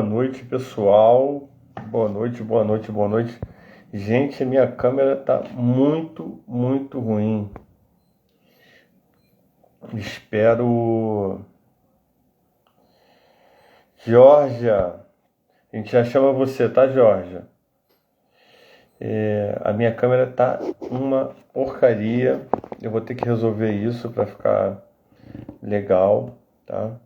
noite, pessoal. Boa noite, boa noite, boa noite. Gente, a minha câmera tá muito ruim. Espero. Georgia, a gente já chama você, tá, Georgia? A minha câmera tá uma porcaria. Eu vou ter que resolver isso para ficar legal, tá?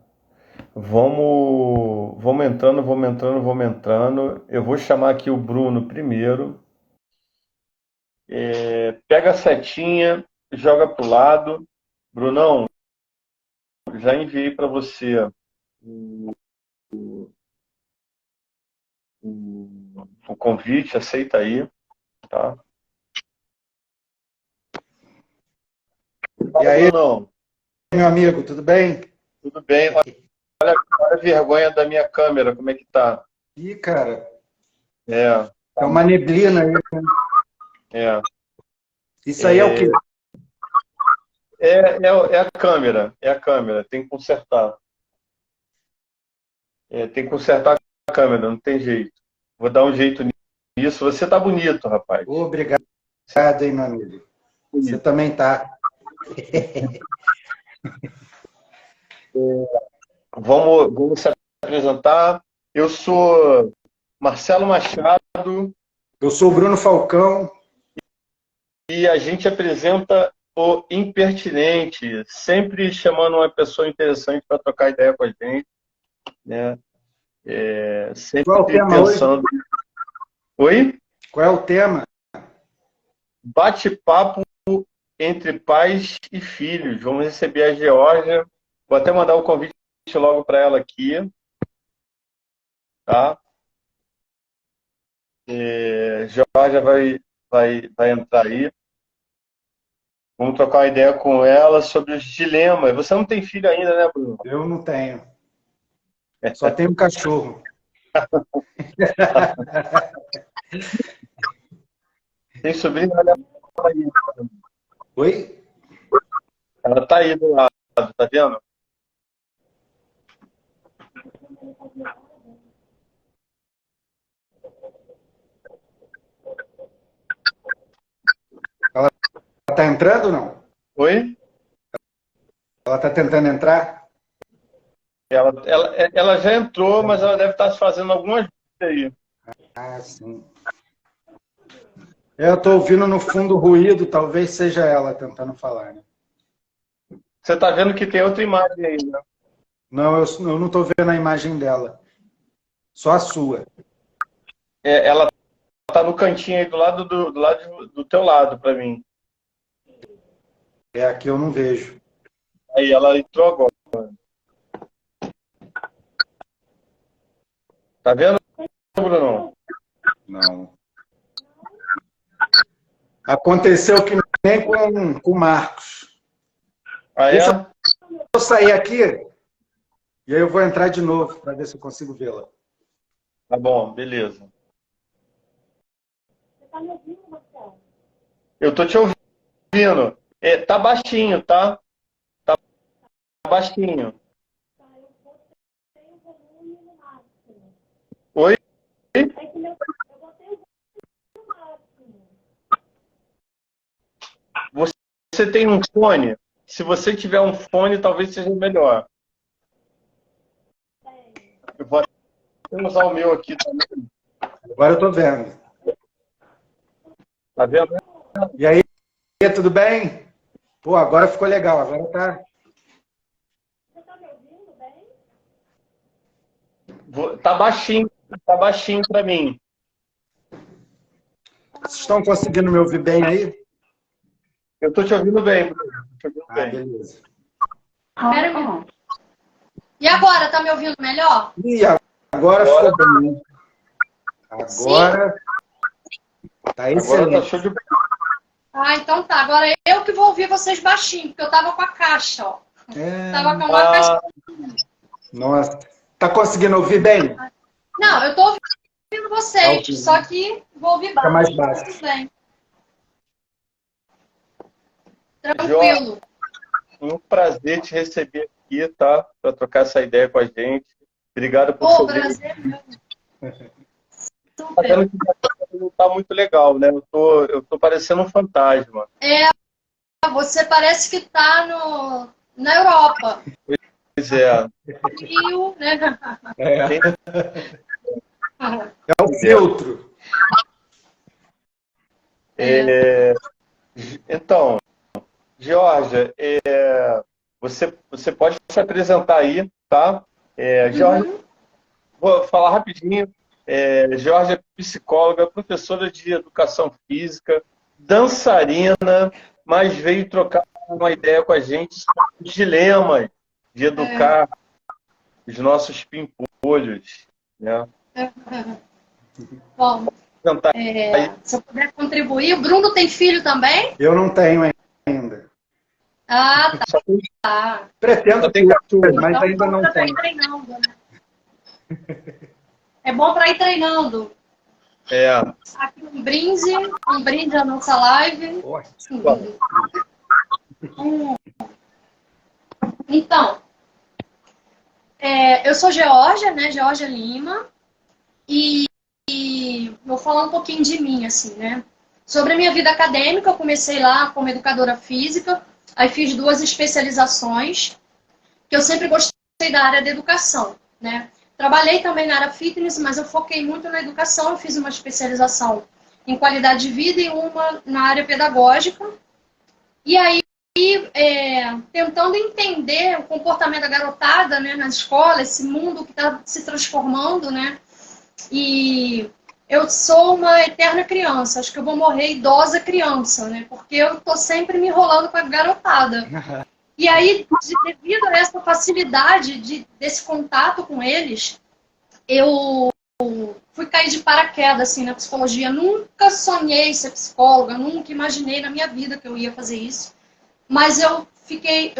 Vamos entrando. Eu vou chamar aqui o Bruno primeiro. Pega a setinha, joga pro lado. Brunão, já enviei para você o convite, aceita aí, tá? E aí, Brunão, meu amigo, tudo bem? tudo bem? Olha a vergonha da minha câmera, como é que tá? Ih, cara, É, é uma neblina aí. é. Isso aí é o quê? É a câmera, tem que consertar. Tem que consertar a câmera, não tem jeito. Vou dar um jeito nisso. Você tá bonito, rapaz. Obrigado, hein, meu amigo. Você Bonito. também tá. Vamos se apresentar. Eu sou Marcelo Machado Eu sou o Bruno Falcão. e a gente apresenta o Impertinente, sempre chamando uma pessoa interessante para trocar ideia com a gente, né? Qual é o Sempre tema hoje? pensando. Oi? Qual é o tema? Bate-papo entre pais e filhos. Vamos receber a Geórgia. Vou até mandar o convite logo para ela aqui, tá? Geórgia vai entrar aí. Vamos trocar uma ideia com ela sobre os dilemas. Você não tem filho ainda, né, Bruno? Eu não tenho. Só tenho um cachorro. Tem sobrinho? Olha ela aí. Oi? Ela tá aí do lado, tá vendo? Ela tá entrando ou não? Oi? Ela tá tentando entrar? Ela já entrou, mas ela deve estar fazendo algumas coisas aí. Ah, sim. Eu tô ouvindo no fundo ruído, talvez seja ela tentando falar, né? Você tá vendo que tem outra imagem aí, né? Não, eu não tô vendo a imagem dela. Só a sua. Ela tá no cantinho aí do teu lado para mim. É aqui eu não vejo. Aí ela entrou agora. Tá vendo, Bruno? Não. Aconteceu que nem com o Marcos. Aí Deixa eu sair aqui e aí eu vou entrar de novo para ver se eu consigo vê-la. tá bom, beleza. Você tá me ouvindo, Marcelo? Eu tô te ouvindo. Tá baixinho, tá? Tá baixinho. Tá, eu botei o volume no máximo. Oi? É que eu botei o volume no máximo. Você tem um fone? Se você tiver um fone, talvez seja melhor. Eu vou até usar o meu aqui também. Agora eu tô vendo. Tá vendo? E aí, tudo bem? Pô, agora ficou legal. Agora tá. Você tá me ouvindo bem? Tá baixinho para mim. Vocês estão conseguindo me ouvir bem aí? Eu tô te ouvindo bem, Bruno. Tô te ouvindo Ah, bem. beleza. Pera um minuto. E agora, tá me ouvindo melhor? E agora ficou bem. Agora tá Agora tá excelente. show de bola. Ah, então tá. Agora eu que vou ouvir vocês baixinho, porque eu tava com a caixa, ó. Tava com uma caixa. Nossa. Tá conseguindo ouvir bem? Não, eu tô ouvindo vocês, só que vou ouvir Fica mais baixo. Tudo bem. Tranquilo. Um prazer te receber aqui, tá? Para trocar essa ideia com a gente. Obrigado por Pô, seu prazer. Tá vendo que não tá muito legal, né? Eu tô parecendo um fantasma. Você parece que está na Europa. Pois é. Rio, né? É o filtro. Então, Georgia, você pode se apresentar aí, tá? Georgia, vou falar rapidinho. Georgia é psicóloga, professora de educação física, dançarina, mas veio trocar uma ideia com a gente sobre os dilemas de educar os nossos pimpolhos, né? Bom, Tentar se eu puder contribuir. O Bruno tem filho também? Eu não tenho ainda. Ah, só tem, tá. Pretendo só tem ter, mas Então, ainda bom não para ir tenho. treinando, né? É bom para ir treinando. Aqui um brinde à nossa live. Então, eu sou Georgia, né? Georgia Lima. E vou falar um pouquinho de mim, assim, né? Sobre a minha vida acadêmica, eu comecei lá como educadora física, aí fiz 2 especializações, que eu sempre gostei da área da educação, né? Trabalhei também na área fitness, mas eu foquei muito na educação, eu fiz uma especialização em qualidade de vida e uma na área pedagógica. E aí, tentando entender o comportamento da garotada, né, na escola, esse mundo que está se transformando, né? E eu sou uma eterna criança, acho que eu vou morrer idosa criança, né? Porque eu tô sempre me enrolando com a garotada. E aí, devido a essa facilidade desse contato com eles, eu fui cair de paraquedas assim, na psicologia. Nunca sonhei ser psicóloga, nunca imaginei na minha vida que eu ia fazer isso. Mas eu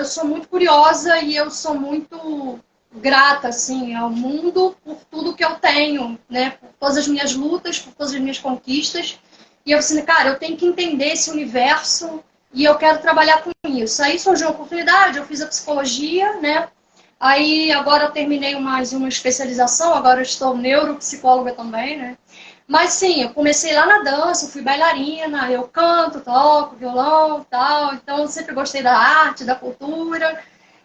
sou muito curiosa e eu sou muito grata, assim, ao mundo por tudo que eu tenho, né? Por todas as minhas lutas, por todas as minhas conquistas. E eu assim, cara, eu tenho que entender esse universo e eu quero trabalhar com isso. Aí surgiu a oportunidade, eu fiz a psicologia, né? Aí agora eu terminei mais uma especialização, agora eu estou neuropsicóloga também, né? Mas sim, eu comecei lá na dança, eu fui bailarina, eu canto, toco violão e tal, então eu sempre gostei da arte, da cultura,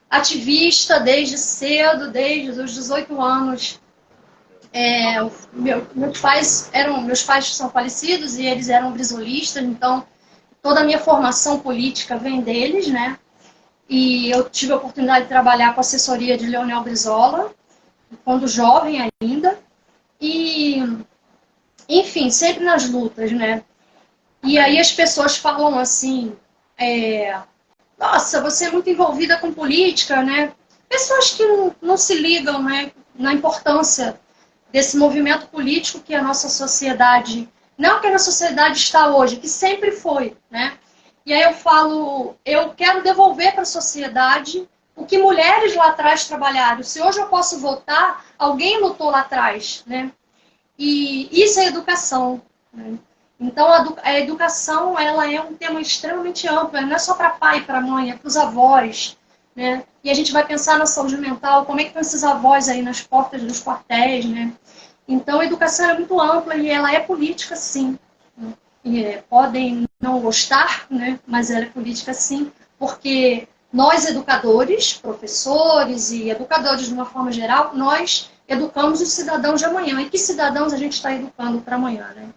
ativista desde cedo, desde os 18 anos. Meus pais são falecidos e eles eram brisolistas, então toda a minha formação política vem deles, né? E eu tive a oportunidade de trabalhar com a assessoria de Leonel Brizola, quando jovem ainda, e enfim, sempre nas lutas, né? E aí as pessoas falam assim, nossa, você é muito envolvida com política, né? Pessoas que não se ligam, né, na importância desse movimento político que a nossa sociedade, não que a nossa sociedade está hoje, que sempre foi, né? E aí eu falo, eu quero devolver para a sociedade o que mulheres lá atrás trabalharam. Se hoje eu posso votar, alguém lutou lá atrás, né? E isso é educação, né? Então, a educação ela é um tema extremamente amplo, não é só para pai e para mãe, é para os avós, né? E a gente vai pensar na saúde mental, como é que estão esses avós aí nas portas dos quartéis, né? Então, a educação é muito ampla e ela é política, sim. E, podem não gostar, né? Mas ela é política, sim, porque nós, educadores, professores e educadores de uma forma geral, nós educamos os cidadãos de amanhã. E que cidadãos a gente está educando para amanhã, né?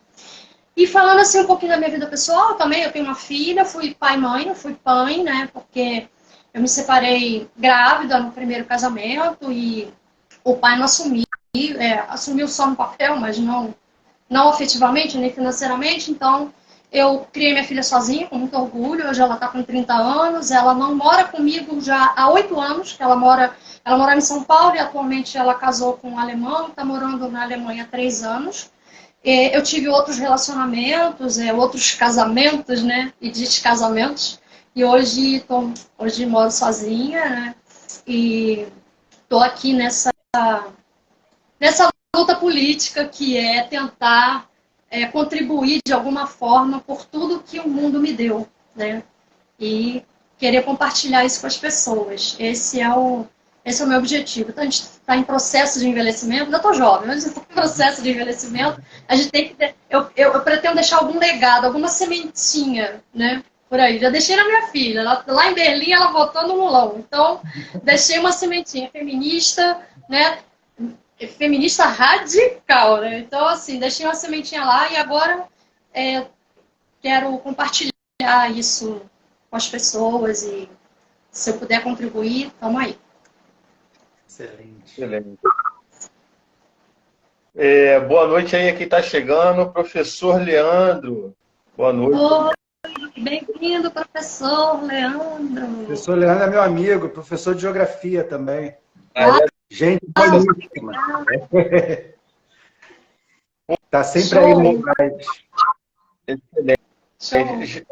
E falando assim um pouquinho da minha vida pessoal, também eu tenho uma filha, fui pai e mãe, não fui mãe, né? Porque eu me separei grávida no primeiro casamento e o pai não assumiu, assumiu só no papel, mas não afetivamente, nem financeiramente. Então, eu criei minha filha sozinha, com muito orgulho. Hoje ela está com 30 anos, ela não mora comigo já há 8 anos, que ela morava em São Paulo e atualmente ela casou com um alemão, está morando na Alemanha há 3 anos. Eu tive outros relacionamentos, outros casamentos, né, e descasamentos, e hoje moro sozinha, né, e estou aqui nessa luta política que é tentar contribuir de alguma forma por tudo que o mundo me deu, né, e querer compartilhar isso com as pessoas. Esse é Esse é o meu objetivo. Então, a gente está em processo de envelhecimento. Ainda estou jovem, mas está em processo de envelhecimento. A gente tem que ter, eu pretendo deixar algum legado, alguma sementinha, né? Por aí. Já deixei na minha filha. Lá em Berlim, ela votou no Lulão. Então, deixei uma sementinha feminista, né? Feminista radical, né? Então, assim, deixei uma sementinha lá e agora quero compartilhar isso com as pessoas e se eu puder contribuir, tamo aí. Excelente. Excelente. Boa noite aí a quem está chegando, professor Leandro. Boa noite. Oi, bem-vindo, professor Leandro. Professor Leandro é meu amigo, professor de geografia também. Gente política. Está sempre aí no live. Excelente.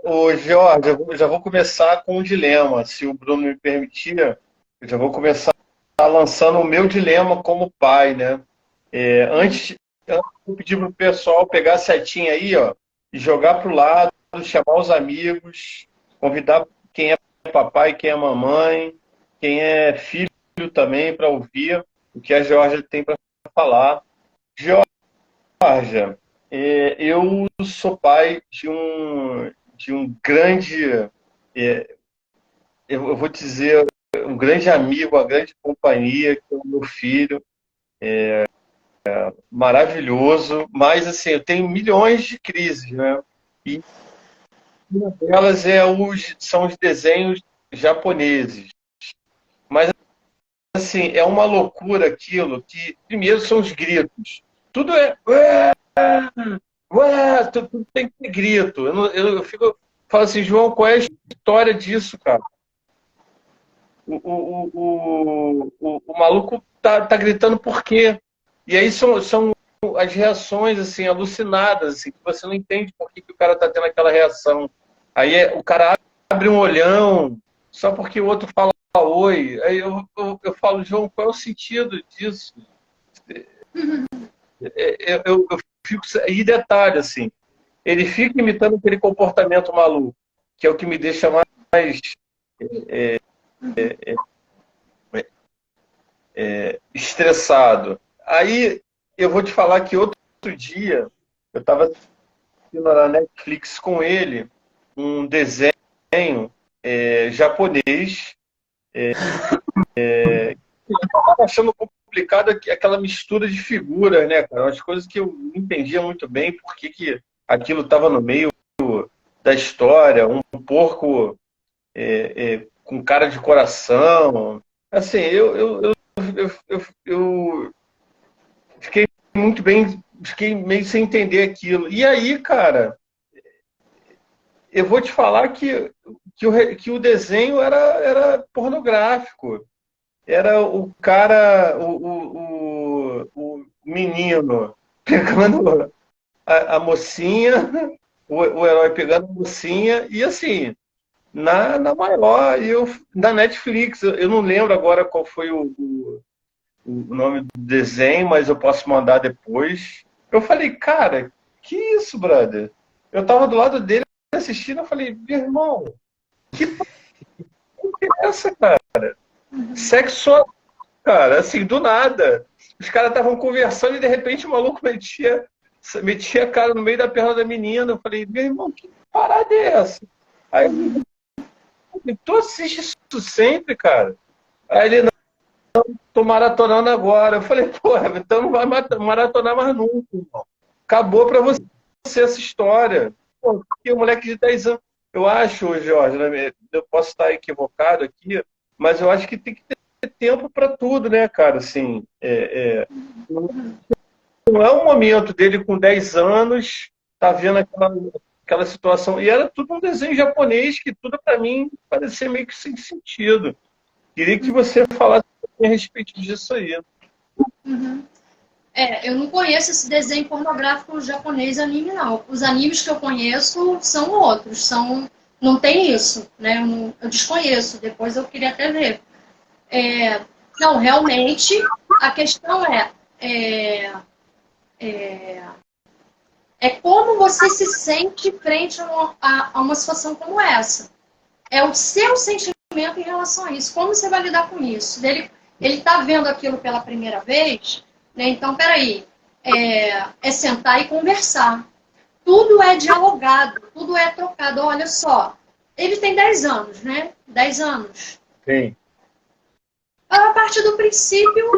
Ô, Jorge, eu já vou começar com um dilema. Se o Bruno me permitir, eu já vou começar lançando o meu dilema como pai, né? Antes eu pedi para o pessoal pegar a setinha aí, ó, e jogar para o lado, chamar os amigos, convidar quem é papai, quem é mamãe, quem é filho também para ouvir o que a Georgia tem para falar. Georgia, eu sou pai de um grande, eu vou dizer, um grande amigo, uma grande companhia, que é o meu filho, maravilhoso, mas assim, eu tenho milhões de crises, né? E uma delas são os desenhos japoneses. Mas assim, é uma loucura aquilo, que primeiro são os gritos. Tudo é ué, tudo tem que ter grito. Eu falo assim, João, qual é a história disso, cara? O maluco tá gritando por quê? E aí são as reações assim, alucinadas, assim, que você não entende por que o cara tá tendo aquela reação. Aí o cara abre um olhão só porque o outro fala oi. Aí eu falo, João, qual é o sentido disso? Eu fico. E detalhe, assim, ele fica imitando aquele comportamento maluco, que é o que me deixa mais estressado. Aí eu vou te falar que outro dia eu estava assistindo na Netflix com ele um desenho japonês. Eu estava achando complicado aquela mistura de figuras, né, cara? Umas coisas que eu não entendia muito bem por que aquilo estava no meio da história. Um porco com cara de coração. Assim, eu fiquei muito bem, fiquei meio sem entender aquilo. E aí, cara, eu vou te falar que o desenho era pornográfico. Era o cara, o menino pegando a mocinha, o herói pegando a mocinha, e assim, na maior, na Netflix, eu não lembro agora qual foi o nome do desenho, mas eu posso mandar depois. Eu falei, cara, que isso, brother? Eu tava do lado dele assistindo, eu falei, meu irmão, que é essa, cara? Sexo, cara, assim, do nada. Os caras estavam conversando e de repente o maluco metia a cara no meio da perna da menina. Eu falei, meu irmão, que parada é essa? Aí eu falei, tu assiste isso sempre, cara? Aí ele, não, tô maratonando agora. Eu falei, porra, então não vai maratonar mais nunca, irmão. Acabou pra você essa história. Pô, porque o moleque de 10 anos. Eu acho, Jorge, né, eu posso estar equivocado aqui, mas eu acho que tem que ter tempo para tudo, né, cara? Assim, não é um momento dele com 10 anos, tá vendo aquela situação. E era tudo um desenho japonês que tudo para mim parecia meio que sem sentido. Queria que você falasse a respeito disso aí. Uhum. Eu não conheço esse desenho pornográfico japonês anime, não. Os animes que eu conheço são outros, não tem isso, né? Eu desconheço, depois eu queria até ver. Não, realmente, a questão é como você se sente frente a uma situação como essa. É o seu sentimento em relação a isso. Como você vai lidar com isso? Ele está vendo aquilo pela primeira vez, né? Então, peraí, é sentar e conversar. Tudo é dialogado, tudo é trocado. Olha só, ele tem 10 anos, né? 10 anos. Sim. A partir do princípio,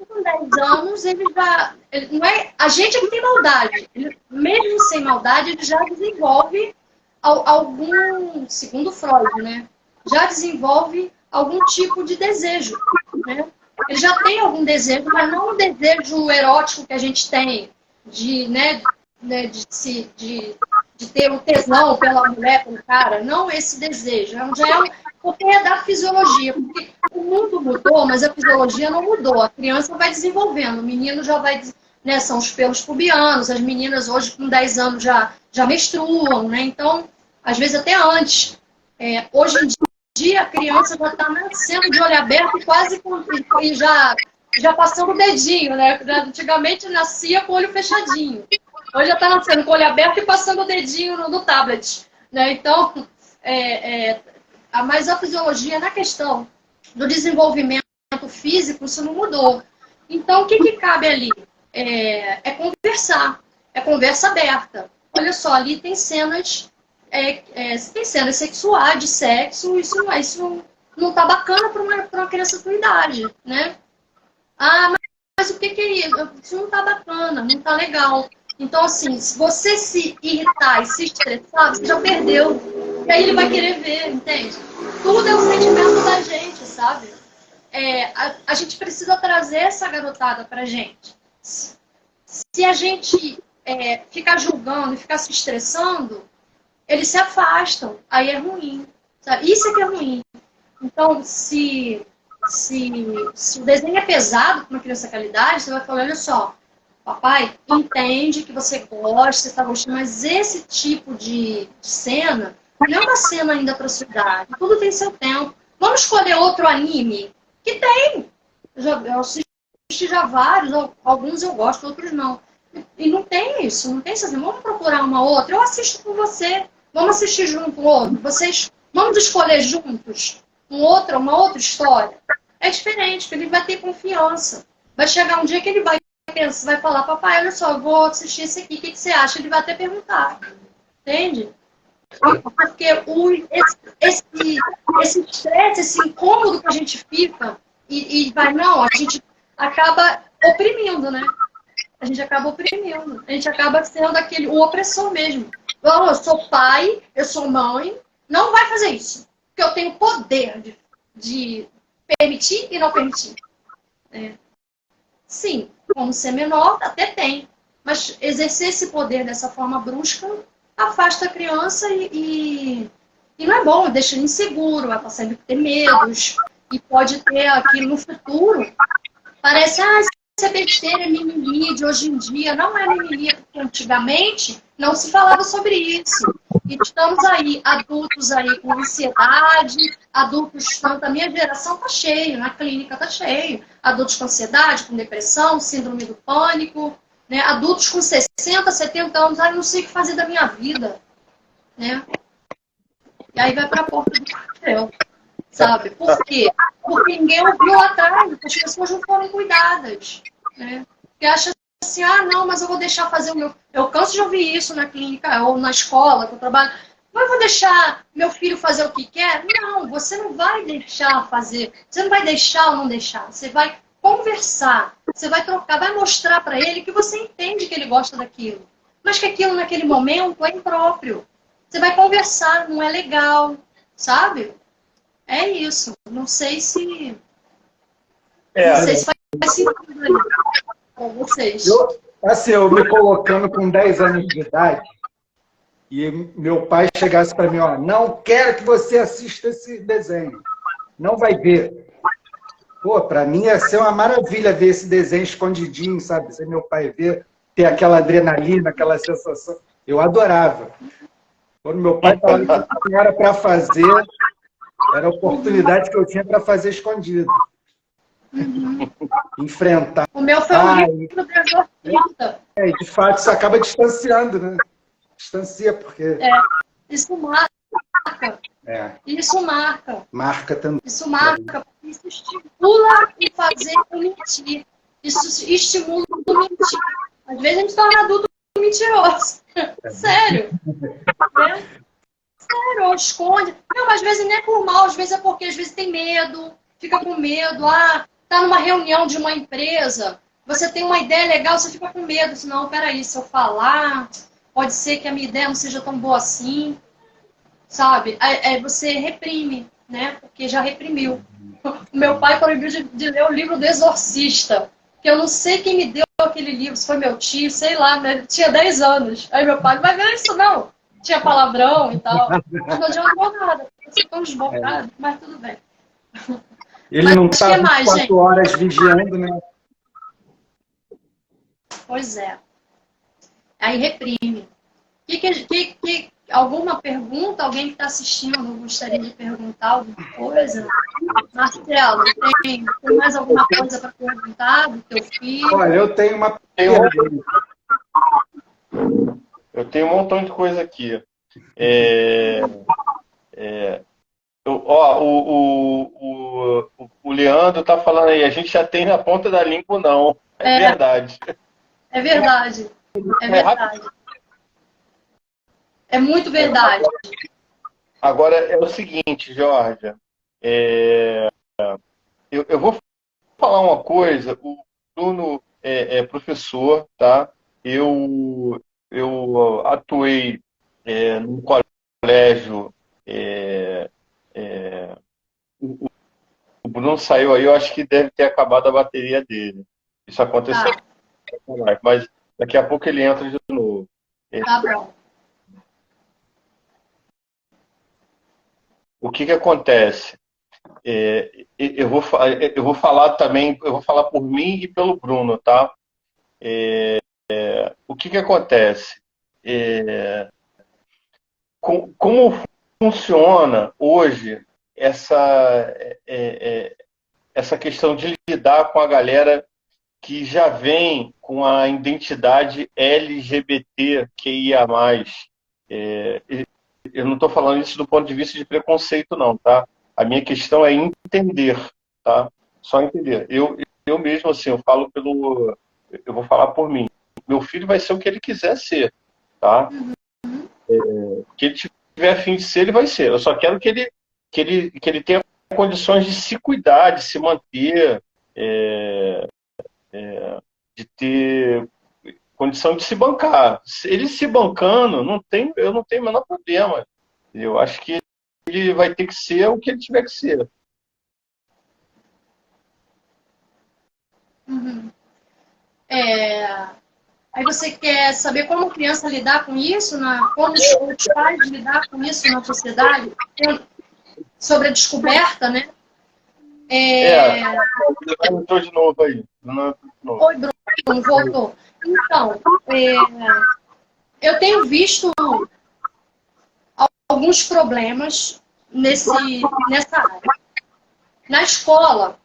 com 10 anos, ele já... não é, a gente é que tem maldade. Ele, mesmo sem maldade, ele já desenvolve algum, segundo Freud, né? Já desenvolve algum tipo de desejo, né? Ele já tem algum desejo, mas não um desejo erótico que a gente tem, de ter um tesão pela mulher, pelo cara. Não esse desejo. Porque é da fisiologia. Porque o mundo mudou, mas a fisiologia não mudou. A criança vai desenvolvendo. O menino já vai... né, são os pelos pubianos. As meninas hoje, com 10 anos, já menstruam, né? Então, às vezes até antes. Hoje em dia, a criança já está nascendo de olho aberto e quase e já passando o dedinho, né? Antigamente nascia com o olho fechadinho. Hoje já está nascendo com o olho aberto e passando o dedinho no tablet, né? Então, mas a fisiologia, na questão do desenvolvimento físico, isso não mudou. Então, o que cabe ali? É conversar. É conversa aberta. Olha só, ali tem cenas... tem cenas sexuais, de sexo, isso não está bacana para uma criança da tua idade, né? Ah, mas o que é isso? Isso não está bacana, não está legal. Então, assim, se você se irritar e se estressar, você já perdeu. E aí ele vai querer ver, entende? Tudo é um sentimento da gente, sabe? A gente precisa trazer essa garotada pra gente. Se a gente ficar julgando e ficar se estressando, eles se afastam. Aí é ruim. Sabe? Isso é que é ruim. Então, se o desenho é pesado para uma criança daquela idade, você vai falar, olha só, papai, entende que você gosta, você está gostando, mas esse tipo de cena não é uma cena ainda para sua idade. Tudo tem seu tempo. Vamos escolher outro anime? Que tem. Eu assisti já vários, alguns eu gosto, outros não. E não tem isso, não tem isso. Vamos procurar uma outra. Eu assisto com você. Vamos assistir junto um outro. Vamos escolher juntos uma outra história. É diferente, porque ele vai ter confiança. Vai chegar um dia que ele vai falar, papai, olha só, eu vou assistir esse aqui, o que você acha? Ele vai até perguntar. Entende? Porque esse estresse, esse incômodo que a gente fica, a gente acaba oprimindo, né? A gente acaba oprimindo. A gente acaba sendo o opressor mesmo. Eu sou pai, eu sou mãe, não vai fazer isso. Porque eu tenho poder de permitir e não permitir. Sim, como ser menor, até tem. Mas exercer esse poder dessa forma brusca afasta a criança e não é bom, deixa ele inseguro, vai passar a ter medos. E pode ter aquilo no futuro. Parece, isso é besteira, é mimimi de hoje em dia. Não é mimimi, porque antigamente não se falava sobre isso. E estamos aí, adultos aí com ansiedade, adultos, tanto a minha geração tá cheio, na clínica tá cheio. Adultos com ansiedade, com depressão, síndrome do pânico, né? Adultos com 60, 70 anos, não sei o que fazer da minha vida, né? E aí vai para a porta do quartel, sabe? Por quê? Porque ninguém ouviu lá atrás, as pessoas não foram cuidadas, né? Porque acha assim, não, mas eu vou deixar fazer o meu... Eu canso de ouvir isso na clínica ou na escola que eu trabalho. Mas eu vou deixar meu filho fazer o que quer? Não, você não vai deixar fazer. Você não vai deixar ou não deixar. Você vai conversar, você vai trocar, vai mostrar para ele que você entende que ele gosta daquilo. Mas que aquilo naquele momento é impróprio. Você vai conversar, não é legal, sabe? É isso. Não sei se... Não sei se faz sentido aí para vocês. Eu me colocando com 10 anos de idade, e meu pai chegasse para mim, não quero que você assista esse desenho. Não vai ver. Pô, para mim ia ser uma maravilha ver esse desenho escondidinho, sabe? Se meu pai ver, ter aquela adrenalina, aquela sensação. Eu adorava. Quando meu pai falava que não era para fazer, era a oportunidade que eu tinha para fazer escondido. Enfrentar. O meu foi um livro do exorcista. De fato, isso acaba distanciando, né? Distancia, porque... Isso marca. E isso marca. Marca também. Isso marca, isso estimula o fazer o mentir. Isso estimula o mentir. Às vezes a gente torna adulto mentiroso. Sério. Né? Sério, ou esconde. Não, às vezes nem é por mal, às vezes é porque às vezes tem medo, fica com medo. Ah, tá numa reunião de uma empresa, você tem uma ideia legal, você fica com medo. Não, peraí, se eu falar, pode ser que a minha ideia não seja tão boa assim. Sabe? Aí você reprime, né? Porque já reprimiu. O meu pai proibiu de ler o livro do Exorcista. Que eu não sei quem me deu aquele livro, se foi meu tio, sei lá, né? Tinha 10 anos. Aí meu pai, não vai ver isso não. Tinha palavrão e tal. Mas não adiantou nada. Você tão desbocado, mas tudo bem. Ele mas não está 24 horas vigiando, né? Pois é. Aí reprime. Alguma pergunta? Alguém que está assistindo gostaria de perguntar alguma coisa? Marcelo, tem mais alguma coisa para perguntar do teu filho? Olha, eu tenho uma pergunta. Eu tenho um montão de coisa aqui. O Leandro está falando aí, a gente já tem na ponta da língua, não. É verdade. É verdade. É verdade. É muito verdade. Agora, é o seguinte, Georgia. Eu vou falar uma coisa. O Bruno é professor, tá? Eu atuei num colégio. O Bruno saiu aí, eu acho que deve ter acabado a bateria dele. Isso aconteceu. Mas daqui a pouco ele entra de novo. Tá bom. O que acontece? Eu vou falar também, eu vou falar por mim e pelo Bruno, tá? O que acontece? Como funciona hoje essa questão de lidar com a galera que já vem com a identidade LGBTQIA+. Eu não estou falando isso do ponto de vista de preconceito, não, tá? A minha questão é entender, tá? Só entender. Eu mesmo, assim, eu vou falar por mim. Meu filho vai ser o que ele quiser ser, tá? O que ele tiver a fim de ser, ele vai ser. Eu só quero que ele tenha condições de se cuidar, de se manter, de ter condição de se bancar. Ele se bancando, eu não tenho o menor problema. Eu acho que ele vai ter que ser o que ele tiver que ser. Uhum. Aí você quer saber como a criança lidar com isso, como os pais lidar com isso na sociedade, sobre a descoberta, né? Entrou de novo aí. Oi, Bruno, voltou. Então, eu tenho visto alguns problemas nessa área. Na escola,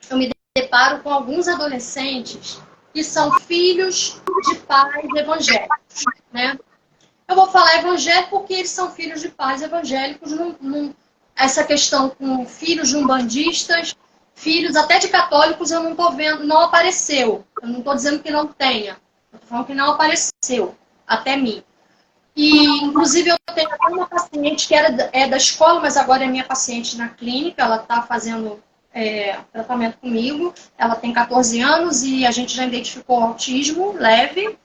eu me deparo com alguns adolescentes que são filhos de pais evangélicos, né? Eu vou falar evangélico porque eles são filhos de pais evangélicos. Essa questão com filhos de umbandistas, filhos até de católicos, eu não estou vendo, não apareceu. Eu não estou dizendo que não tenha. Eu estou falando que não apareceu até mim. E, inclusive, eu tenho até uma paciente que é da escola, mas agora é minha paciente na clínica. Ela está fazendo tratamento comigo. Ela tem 14 anos e a gente já identificou autismo leve.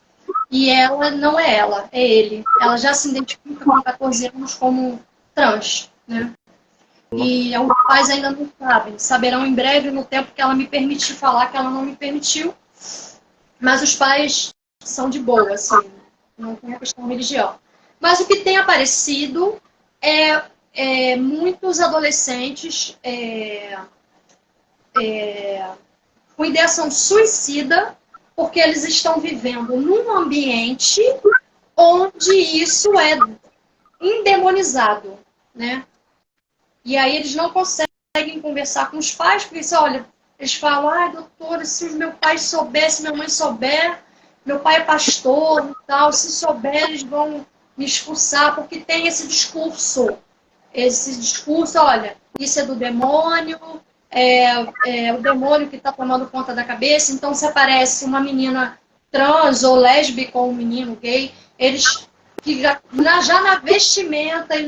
E ela não é ela, é ele. Ela já se identifica com 14 anos como trans, né? E os pais ainda não sabem. Saberão em breve, no tempo que ela me permitir falar, que ela não me permitiu. Mas os pais são de boa, assim. Não tem a questão religiosa. Mas o que tem aparecido é muitos adolescentes com ideação suicida, porque eles estão vivendo num ambiente onde isso é endemonizado, né? E aí eles não conseguem conversar com os pais, porque olha, eles falam, doutora, se o meu pai souber, se minha mãe souber, meu pai é pastor e tal, se souber, eles vão me expulsar, porque tem esse discurso esse discurso, olha, isso é do demônio, é o demônio que está tomando conta da cabeça. Então, se aparece uma menina trans ou lésbica ou um menino gay, eles que já na vestimenta e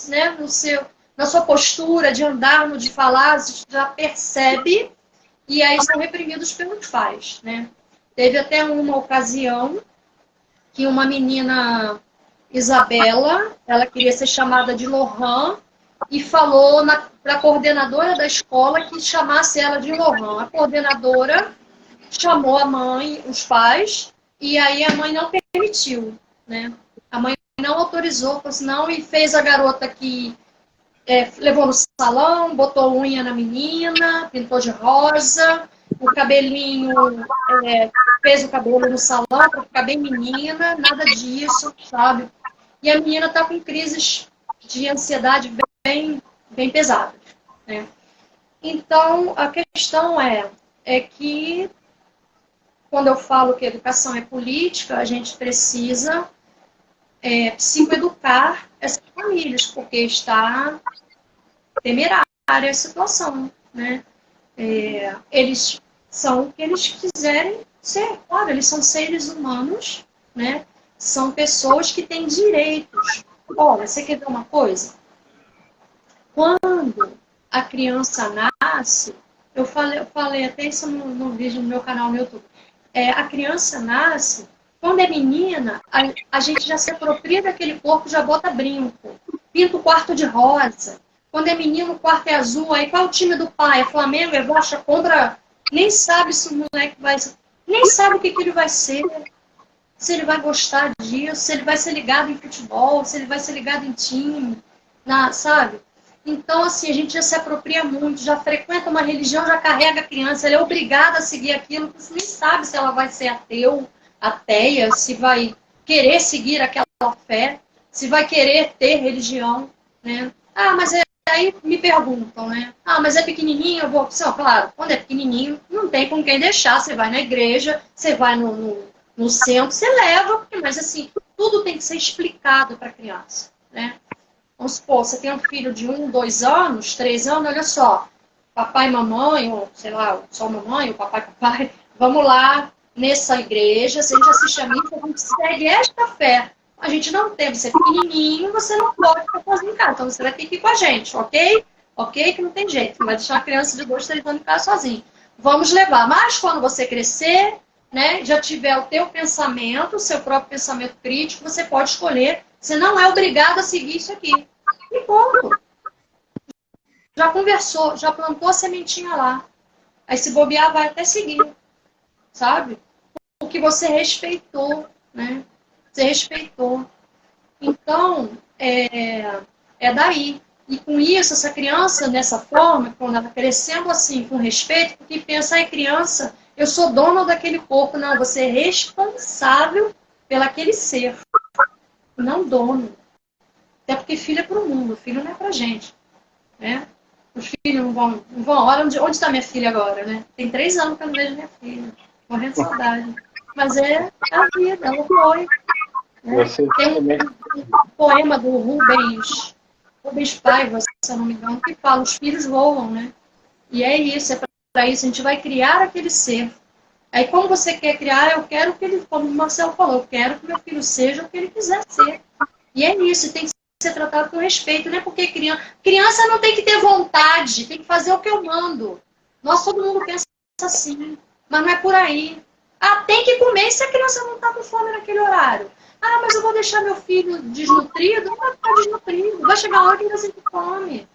né, na sua postura de andar, de falar, já percebe, e aí são reprimidos pelos pais, né? Teve até uma ocasião que uma menina, Isabela, ela queria ser chamada de Lohan, e falou para a coordenadora da escola que chamasse ela de Lohan. A coordenadora chamou a mãe, os pais, e aí a mãe não permitiu, né? A mãe não autorizou, não, e fez a garota que levou no salão, botou unha na menina, pintou de rosa, o cabelinho, fez o cabelo no salão para ficar bem menina, nada disso, sabe? E a menina está com crises de ansiedade bem pesadas, né? Então, a questão é que, quando eu falo que educação é política, a gente precisa psicoeducar essas famílias, porque está temerária a situação, né? Eles são o que eles quiserem ser. Claro, eles são seres humanos, né? São pessoas que têm direitos. Olha, você quer ver uma coisa? Quando a criança nasce, eu falei até isso no vídeo no meu canal no YouTube. A criança nasce, quando é menina, a gente já se apropria daquele corpo, já bota brinco, pinta o quarto de rosa. Quando é menino, o quarto é azul. Aí qual é o time do pai? É Flamengo, é Bocha, compra. Nem sabe se o moleque vai. Nem sabe o que ele vai ser. Se ele vai gostar disso, se ele vai ser ligado em futebol, se ele vai ser ligado em time, sabe? Então, assim, a gente já se apropria muito, já frequenta uma religião, já carrega a criança, ela é obrigada a seguir aquilo, você nem sabe se ela vai ser ateu, ateia, se vai querer seguir aquela fé, se vai querer ter religião, né? Ah, mas aí me perguntam, né? Ah, mas é pequenininho, eu vou... Não, claro, quando é pequenininho, não tem com quem deixar, você vai na igreja, você vai no centro, você leva, mas assim, tudo tem que ser explicado para a criança, né? Vamos supor, você tem um filho de 1, 2 anos, 3 anos, olha só, papai e mamãe, ou sei lá, só mamãe, ou papai, vamos lá nessa igreja, se a gente assiste a missa, a gente segue esta fé. A gente não tem, você é pequenininho, você não pode ficar sozinho em casa, então você vai ter que ir com a gente, ok? Ok, que não tem jeito, não vai deixar a criança de 2, 3 anos em casa sozinho. Vamos levar, mas quando você crescer, né, já tiver o teu pensamento, o seu próprio pensamento crítico, você pode escolher, você não é obrigado a seguir isso aqui. E ponto. Já conversou, já plantou a sementinha lá. Aí se bobear, vai até seguir, sabe? Porque você respeitou, né? Você respeitou. Então, é daí. E com isso, essa criança, dessa forma, quando ela crescendo assim, com respeito, porque pensa, ai, criança, eu sou dono daquele corpo. Não, você é responsável pelaquele ser, não dono. Até porque filho é para o mundo, filho não é para gente, né? Os filhos não vão. Olha, onde está minha filha agora, né? Tem 3 anos que eu não vejo minha filha. Morrendo de saudade. Mas é a vida, ela foi. Né? Tem um poema do Rubens Paiva, se eu não me engano, que fala, os filhos voam, né? E é isso, é para isso, a gente vai criar aquele ser. Aí como você quer criar, eu quero que ele, como o Marcelo falou, eu quero que meu filho seja o que ele quiser ser. E é isso, tem que ser tratado com respeito, né? Porque criança não tem que ter vontade, tem que fazer o que eu mando. Nós, todo mundo pensa assim, mas não é por aí. Ah, tem que comer, e se a criança não está com fome naquele horário? Ah, mas eu vou deixar meu filho desnutrido? Não vai ficar desnutrido. Vai chegar uma hora que ele vai sentir fome.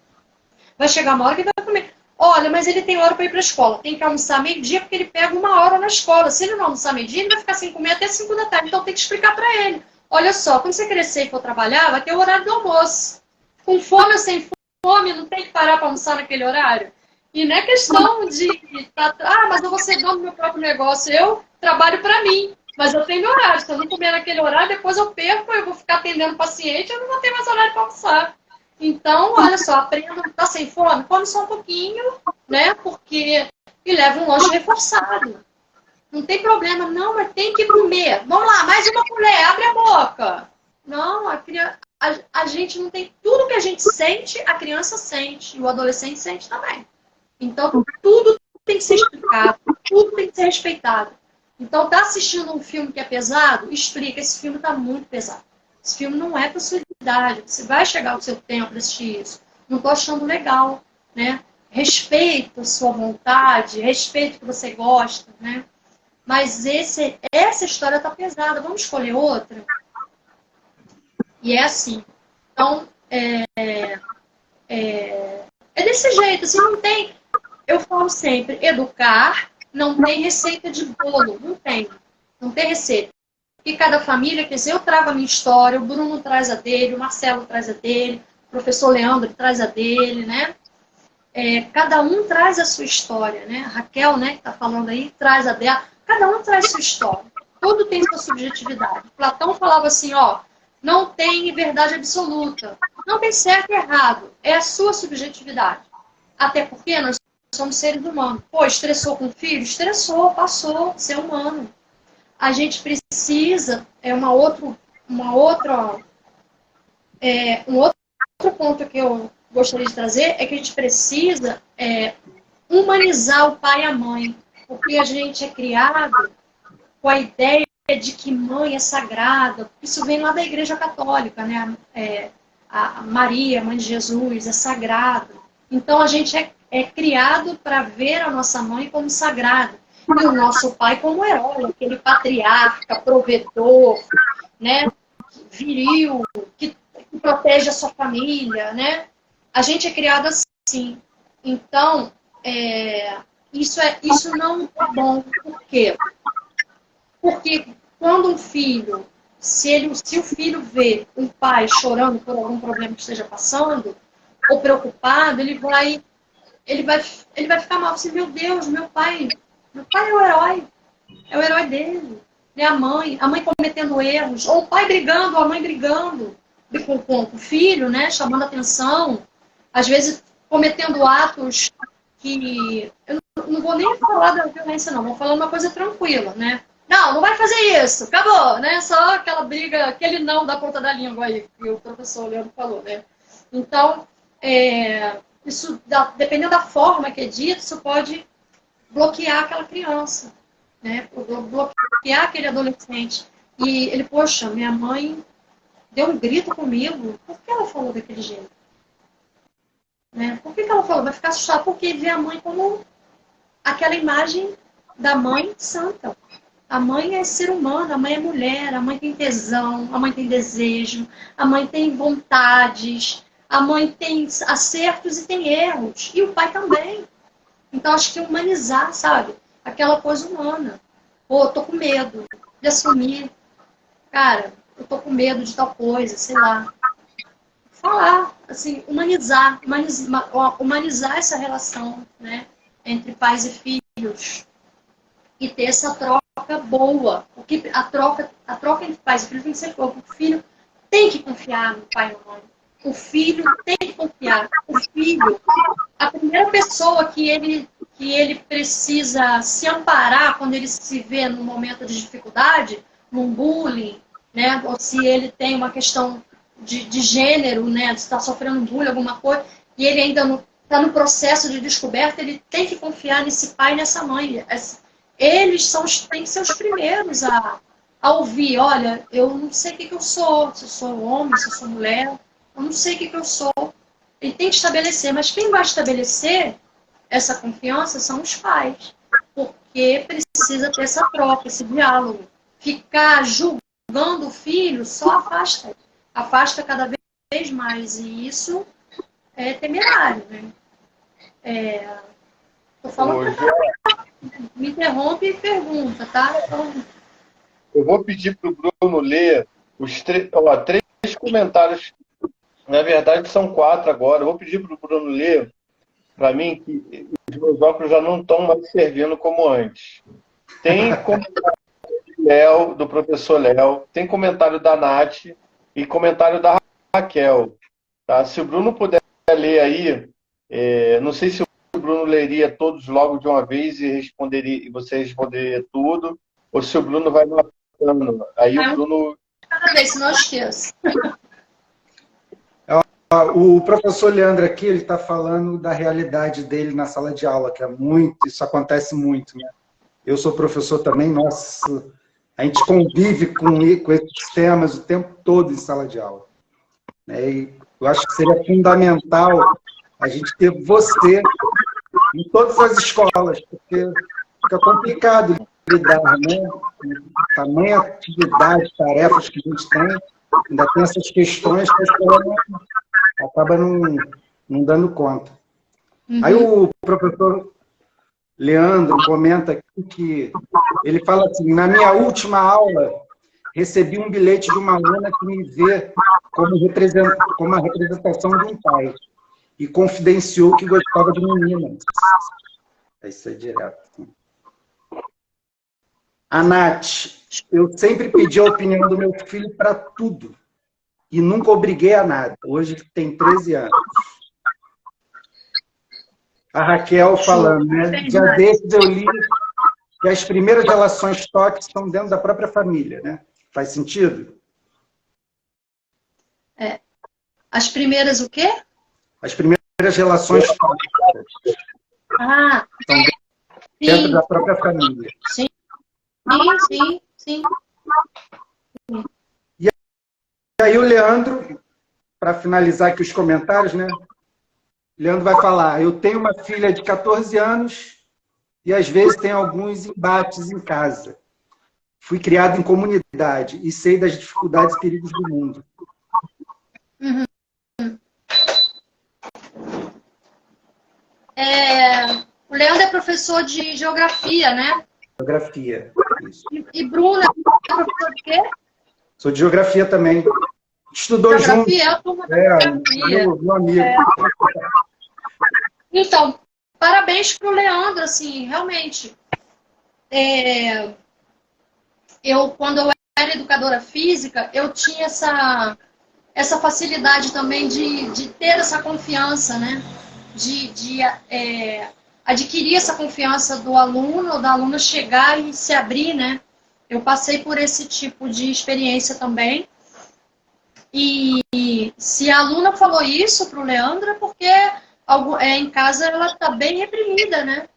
Vai chegar uma hora que ele vai comer. Olha, mas ele tem hora para ir para a escola. Tem que almoçar meio-dia porque ele pega 1 hora na escola. Se ele não almoçar meio-dia, ele vai ficar sem comer até 5 da tarde. Então tem que explicar para ele. Olha só, quando você crescer e for trabalhar, vai ter o horário do almoço. Com fome ou sem fome, não tem que parar para almoçar naquele horário. E não é questão de... mas eu vou ser dono do meu próprio negócio. Eu trabalho para mim. Mas eu tenho meu horário. Se eu não comer naquele horário, depois eu perco, eu vou ficar atendendo o paciente, eu não vou ter mais horário para almoçar. Então, olha só, aprenda, tá sem fome? Come só um pouquinho, né? Porque... E leva um lanche reforçado. Não tem problema, não, mas tem que comer. Vamos lá, mais uma colher, abre a boca. Não, a gente não tem tudo que a gente sente, a criança sente, e o adolescente sente também. Então, tudo tem que ser explicado, tudo tem que ser respeitado. Então, tá assistindo um filme que é pesado? Explica, esse filme tá muito pesado. Esse filme não é para sua idade, você vai chegar o seu tempo para assistir isso. Não tô achando legal, né? Respeito a sua vontade, respeito o que você gosta, né? Mas essa história tá pesada, vamos escolher outra? E é assim. Então, é desse jeito, assim, não tem... Eu falo sempre, educar não tem receita de bolo, não tem. Não tem receita. Porque cada família, quer dizer, eu trago a minha história, o Bruno traz a dele, o Marcelo traz a dele, o professor Leandro traz a dele, né? Cada um traz a sua história, né? A Raquel, né, que está falando aí, traz a dela. Cada um traz a sua história. Tudo tem sua subjetividade. Platão falava assim, ó, não tem verdade absoluta. Não tem certo e errado. É a sua subjetividade. Até porque nós somos seres humanos. Pô, estressou com o filho? Estressou, passou, ser humano. A gente precisa, um outro ponto que eu gostaria de trazer é que a gente precisa humanizar o pai e a mãe, porque a gente é criado com a ideia de que mãe é sagrada. Isso vem lá da Igreja Católica, né? A Maria, mãe de Jesus, é sagrada. Então a gente é criado para ver a nossa mãe como sagrada. E o nosso pai como herói, aquele patriarca, provedor, né? Viril, que protege a sua família, né? A gente é criado assim. Então, isso não é bom. Por quê? Porque quando um filho, se o filho vê um pai chorando por algum problema que esteja passando, ou preocupado, ele vai ficar mal assim, meu Deus, meu pai é o herói dele. É a mãe cometendo erros, ou o pai brigando, ou a mãe brigando com o filho, né, chamando atenção, às vezes cometendo atos que... Eu não vou nem falar da violência, não, vou falar uma coisa tranquila, né? Não vai fazer isso, acabou, né? Só aquela briga, aquele não da ponta da língua aí, que o professor Leandro falou, né? Então, isso, dependendo da forma que é dito, isso pode bloquear aquela criança, né? Bloquear aquele adolescente. E ele, poxa, minha mãe deu um grito comigo, por que ela falou daquele jeito? Né? Por que ela falou? Vai ficar assustado porque vê a mãe como aquela imagem da mãe santa. A mãe é ser humano, a mãe é mulher, a mãe tem tesão, a mãe tem desejo, a mãe tem vontades, a mãe tem acertos e tem erros. E o pai também. Então, acho que humanizar, sabe? Aquela coisa humana. Pô, eu tô com medo de assumir. Cara, eu tô com medo de tal coisa, sei lá. Falar, assim, humanizar essa relação, né? Entre pais e filhos. E ter essa troca boa. Porque a troca entre pais e filhos tem que ser boa. O filho tem que confiar no pai e na mãe. O filho tem que confiar. O filho, a primeira pessoa que ele precisa se amparar quando ele se vê num momento de dificuldade, num bullying, né? Ou se ele tem uma questão de gênero, né? De estar sofrendo bullying, alguma coisa, e ele ainda está no processo de descoberta, ele tem que confiar nesse pai e nessa mãe. Eles têm que ser os primeiros a ouvir, olha, eu não sei o que eu sou, se eu sou homem, se eu sou mulher, eu não sei o que eu sou. Ele tem que estabelecer, mas quem vai estabelecer essa confiança são os pais, porque precisa ter essa troca, esse diálogo. Ficar julgando o filho só afasta cada vez mais, e isso é temerário, né? Tô falando me interrompe e pergunta, tá? Então... Eu vou pedir para o Bruno ler os três comentários. Na verdade, são 4 agora. Eu vou pedir para o Bruno ler para mim que os meus óculos já não estão mais servindo como antes. Tem comentário do professor Léo, tem comentário da Nath e comentário da Raquel. Tá? Se o Bruno puder ler aí, não sei se o Bruno leria todos logo de uma vez e você responderia tudo, ou se o Bruno vai matando. Aí o Bruno... Cada vez, senão eu esqueço. O professor Leandro aqui, ele está falando da realidade dele na sala de aula, que é muito, isso acontece muito, né? Eu sou professor também, nossa, a gente convive com esses temas o tempo todo em sala de aula, né? E eu acho que seria fundamental a gente ter você em todas as escolas, porque fica complicado lidar, né? Tamanha atividade, tarefas que a gente tem, ainda tem essas questões que a escola acaba não dando conta. Aí o professor Leandro comenta aqui que ele fala assim, na minha última aula, recebi um bilhete de uma aluna que me vê como a representação de um pai e confidenciou que gostava de meninas. Isso é direto. A Nath, eu sempre pedi a opinião do meu filho para tudo e nunca obriguei a nada. Hoje tem 13 anos. A Raquel falando, né? Dia desses eu li que as primeiras relações tóxicas estão dentro da própria família, né? Faz sentido? É. As primeiras o quê? As primeiras relações tóxicas estão dentro da própria família. Sim, sim. E aí o Leandro, para finalizar aqui os comentários, né? Leandro vai falar, eu tenho uma filha de 14 anos e às vezes tem alguns embates em casa. Fui criado em comunidade e sei das dificuldades e perigos do mundo. O Leandro é professor de geografia, né? Geografia, isso. E Bruna é professor de quê? Sou de geografia também. Estudou junto. É a turma da geografia. Meu amigo. Então, parabéns para o Leandro, assim, realmente. Quando eu era educadora física, eu tinha essa facilidade também de ter essa confiança, né? De adquirir essa confiança do aluno ou da aluna chegar e se abrir, né? Eu passei por esse tipo de experiência também. E se a aluna falou isso para o Leandro, é porque em casa ela está bem reprimida, né?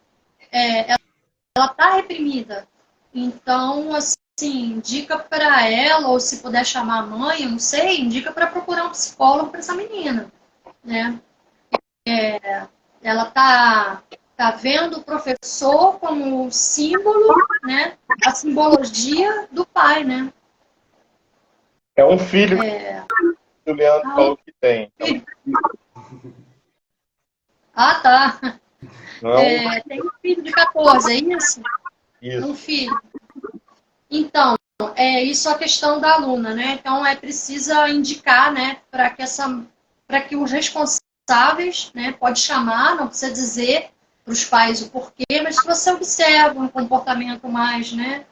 Ela está reprimida. Então, assim, indica para ela, ou se puder chamar a mãe, eu não sei, indica para procurar um psicólogo para essa menina, né? Ela tá vendo o professor como símbolo, né? A simbologia do pai, né? É um filho que o Leandro falou que tem. Ah, tá. Não, Tem um filho de 14, é isso? isso. Um filho. Então, isso é a questão da aluna, né? Então, precisa indicar, né, para que os responsáveis, né, pode chamar, não precisa dizer para os pais o porquê, mas se você observa um comportamento mais, né,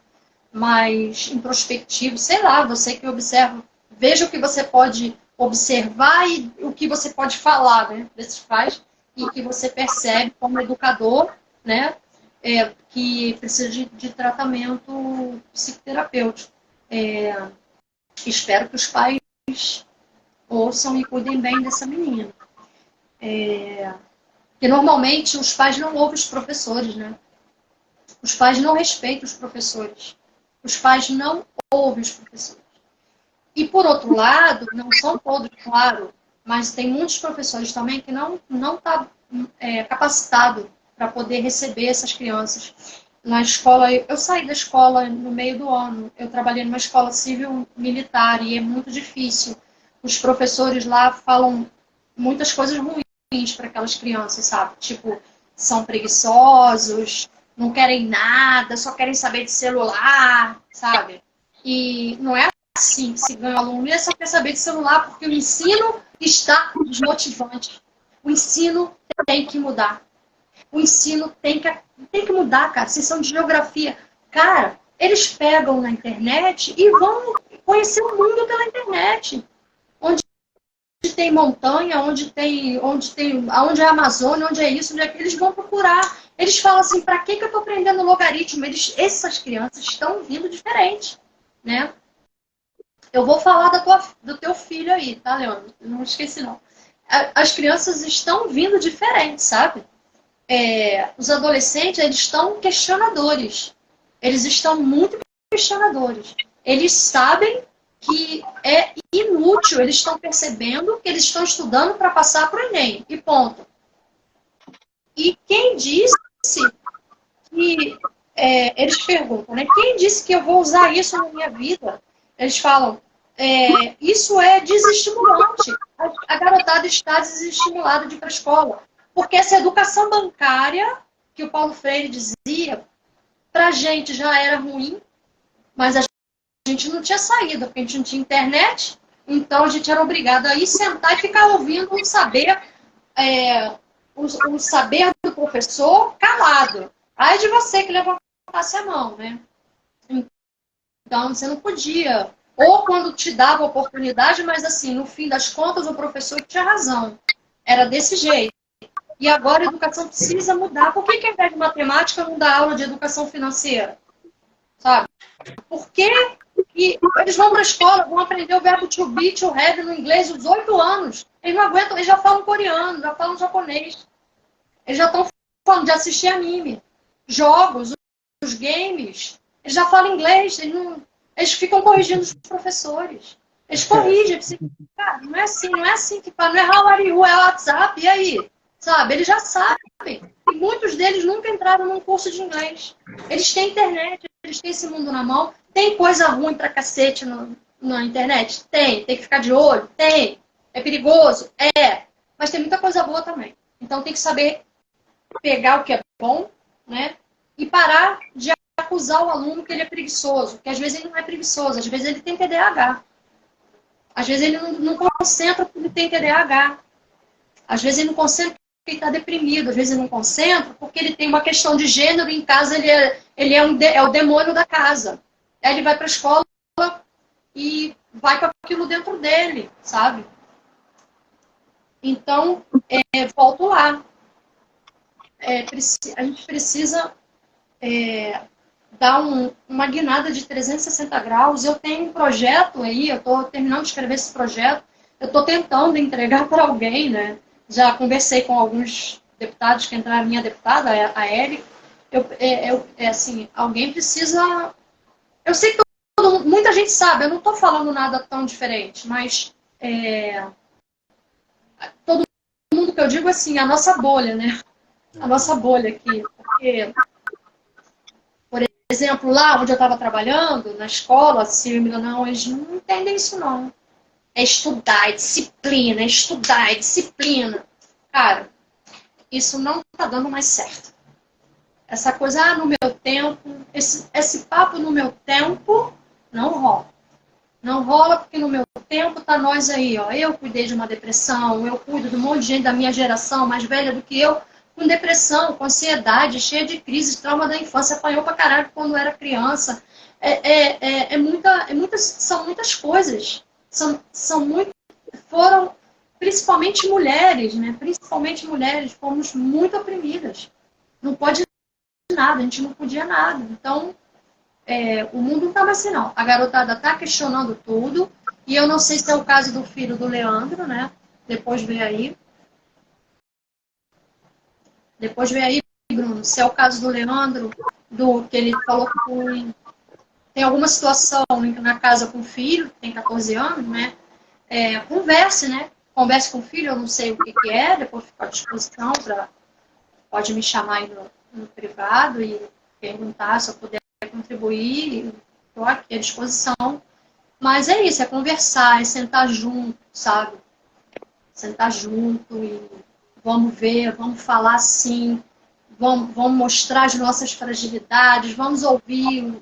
mais introspectivo, sei lá, você que observa, veja o que você pode observar e o que você pode falar, né, desses pais, e que você percebe como educador, né, que precisa de tratamento psicoterapêutico. Espero que os pais ouçam e cuidem bem dessa menina. Porque normalmente os pais não ouvem os professores, né? Os pais não respeitam os professores. Os pais não ouvem os professores. E por outro lado, não são todos, claro, mas tem muitos professores também que não tá capacitado para poder receber essas crianças. Na escola, eu saí da escola no meio do ano, eu trabalhei numa escola civil militar e é muito difícil. Os professores lá falam muitas coisas ruins para aquelas crianças, sabe? Tipo, são preguiçosos, não querem nada, só querem saber de celular, sabe? E não é assim que se ganha o aluno, é só quer saber de celular porque o ensino está desmotivante. O ensino tem que mudar. O ensino tem que mudar, cara. Vocês são de geografia. Cara, eles pegam na internet e vão conhecer o mundo pela internet. Onde tem montanha, onde é a Amazônia, onde é isso, onde é aquilo, eles vão procurar. Eles falam assim, para que eu estou aprendendo logaritmo? Essas crianças estão vindo diferente, né? Eu vou falar do teu filho aí, tá, Leandro? Não esqueci, não. as crianças estão vindo diferentes, sabe? Os adolescentes, eles estão questionadores. Eles estão muito questionadores. Eles sabem que é inútil, eles estão percebendo que eles estão estudando para passar para o Enem, e ponto. E quem disse que... eles perguntam, né? Quem disse que eu vou usar isso na minha vida? Eles falam, isso é desestimulante. A garotada está desestimulada de ir para a escola. Porque essa educação bancária, que o Paulo Freire dizia, para a gente já era ruim, mas a gente não tinha saída, porque a gente não tinha internet, então a gente era obrigado a ir sentar e ficar ouvindo o saber do professor calado. Aí de você que levantasse a mão, né? Então você não podia. Ou quando te dava a oportunidade, mas assim, no fim das contas, o professor tinha razão. Era desse jeito. E agora a educação precisa mudar. Por que ao invés de matemática não dá aula de educação financeira? Sabe? Por que eles vão para a escola, vão aprender o verbo to be, to have no inglês aos 8 anos. Eles não aguentam, eles já falam coreano, já falam japonês. Eles já estão falando de assistir anime. Jogos, os games. Eles já falam inglês, eles ficam corrigindo os professores. Eles corrigem. Cara, não é assim que fala, não é how are you, é WhatsApp, e aí? Sabe? Eles já sabem. E muitos deles nunca entraram num curso de inglês. Eles têm internet, eles têm esse mundo na mão. Tem coisa ruim pra cacete na internet? Tem que ficar de olho? Tem. É perigoso? Mas tem muita coisa boa também. Então tem que saber pegar o que é bom, né? E parar de acusar o aluno que ele é preguiçoso. Porque às vezes ele não é preguiçoso, às vezes ele tem TDAH. Às vezes ele não concentra porque ele tem TDAH. Às vezes ele não concentra porque ele está deprimido. Às vezes ele não concentra porque ele tem uma questão de gênero e em casa ele é o demônio da casa. Aí ele vai para a escola e vai com aquilo dentro dele, sabe? Então, volto lá. A gente precisa dar uma guinada de 360 graus. Eu tenho um projeto aí, eu estou terminando de escrever esse projeto, eu estou tentando entregar para alguém, né? Já conversei com alguns deputados que entraram, a minha deputada, a Érica. Assim, alguém precisa... Eu sei que muita gente sabe, eu não estou falando nada tão diferente, mas todo mundo que eu digo assim, a nossa bolha, né? A nossa bolha aqui. Porque, por exemplo, lá onde eu estava trabalhando, na escola, não, eles não entendem isso não. É estudar, é disciplina, é estudar, é disciplina. Cara, isso não está dando mais certo. Essa coisa, no meu tempo, esse papo no meu tempo, não rola. Não rola porque no meu tempo tá nós aí, ó. Eu cuidei de uma depressão, eu cuido de um monte de gente da minha geração, mais velha do que eu, com depressão, com ansiedade, cheia de crises, trauma da infância, apanhou pra caralho quando era criança. São muitas coisas. Foram principalmente mulheres, né? Principalmente mulheres, fomos muito oprimidas. Não pode nada, a gente não podia nada. Então, o mundo não está mais assim, não. A garotada está questionando tudo, e eu não sei se é o caso do filho do Leandro, né? Depois vem aí, Bruno, se é o caso do Leandro, que ele falou que tem alguma situação na casa com o filho, que tem 14 anos, né? Converse, né? Converse com o filho, eu não sei o que é, depois fico à disposição, pode me chamar aí no privado e perguntar se eu puder contribuir, estou aqui à disposição. Mas é isso, é conversar, é sentar junto, sabe? Sentar junto e vamos ver, vamos falar sim, vamos mostrar as nossas fragilidades, vamos ouvir.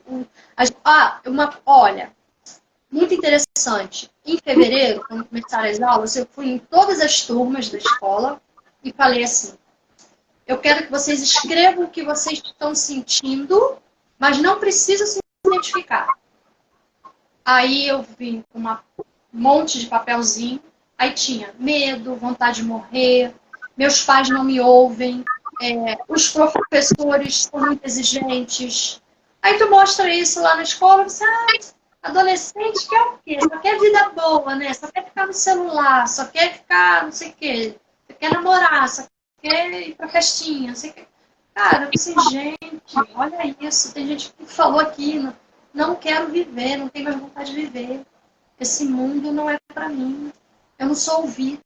Olha, muito interessante. Em fevereiro, quando começaram as aulas, eu fui em todas as turmas da escola e falei assim, eu quero que vocês escrevam o que vocês estão sentindo, mas não precisa se identificar. Aí eu vim com um monte de papelzinho, aí tinha medo, vontade de morrer, meus pais não me ouvem, os professores são muito exigentes. Aí tu mostra isso lá na escola, você, Adolescente quer o quê? Só quer vida boa, né? Só quer ficar no celular, só quer ficar não sei o quê, só quer namorar, só quer ir pra festinha, não sei o quê. Cara, eu pensei, gente, olha isso. Tem gente que falou aqui, não quero viver, não tenho mais vontade de viver. Esse mundo não é pra mim. Eu não sou ouvido.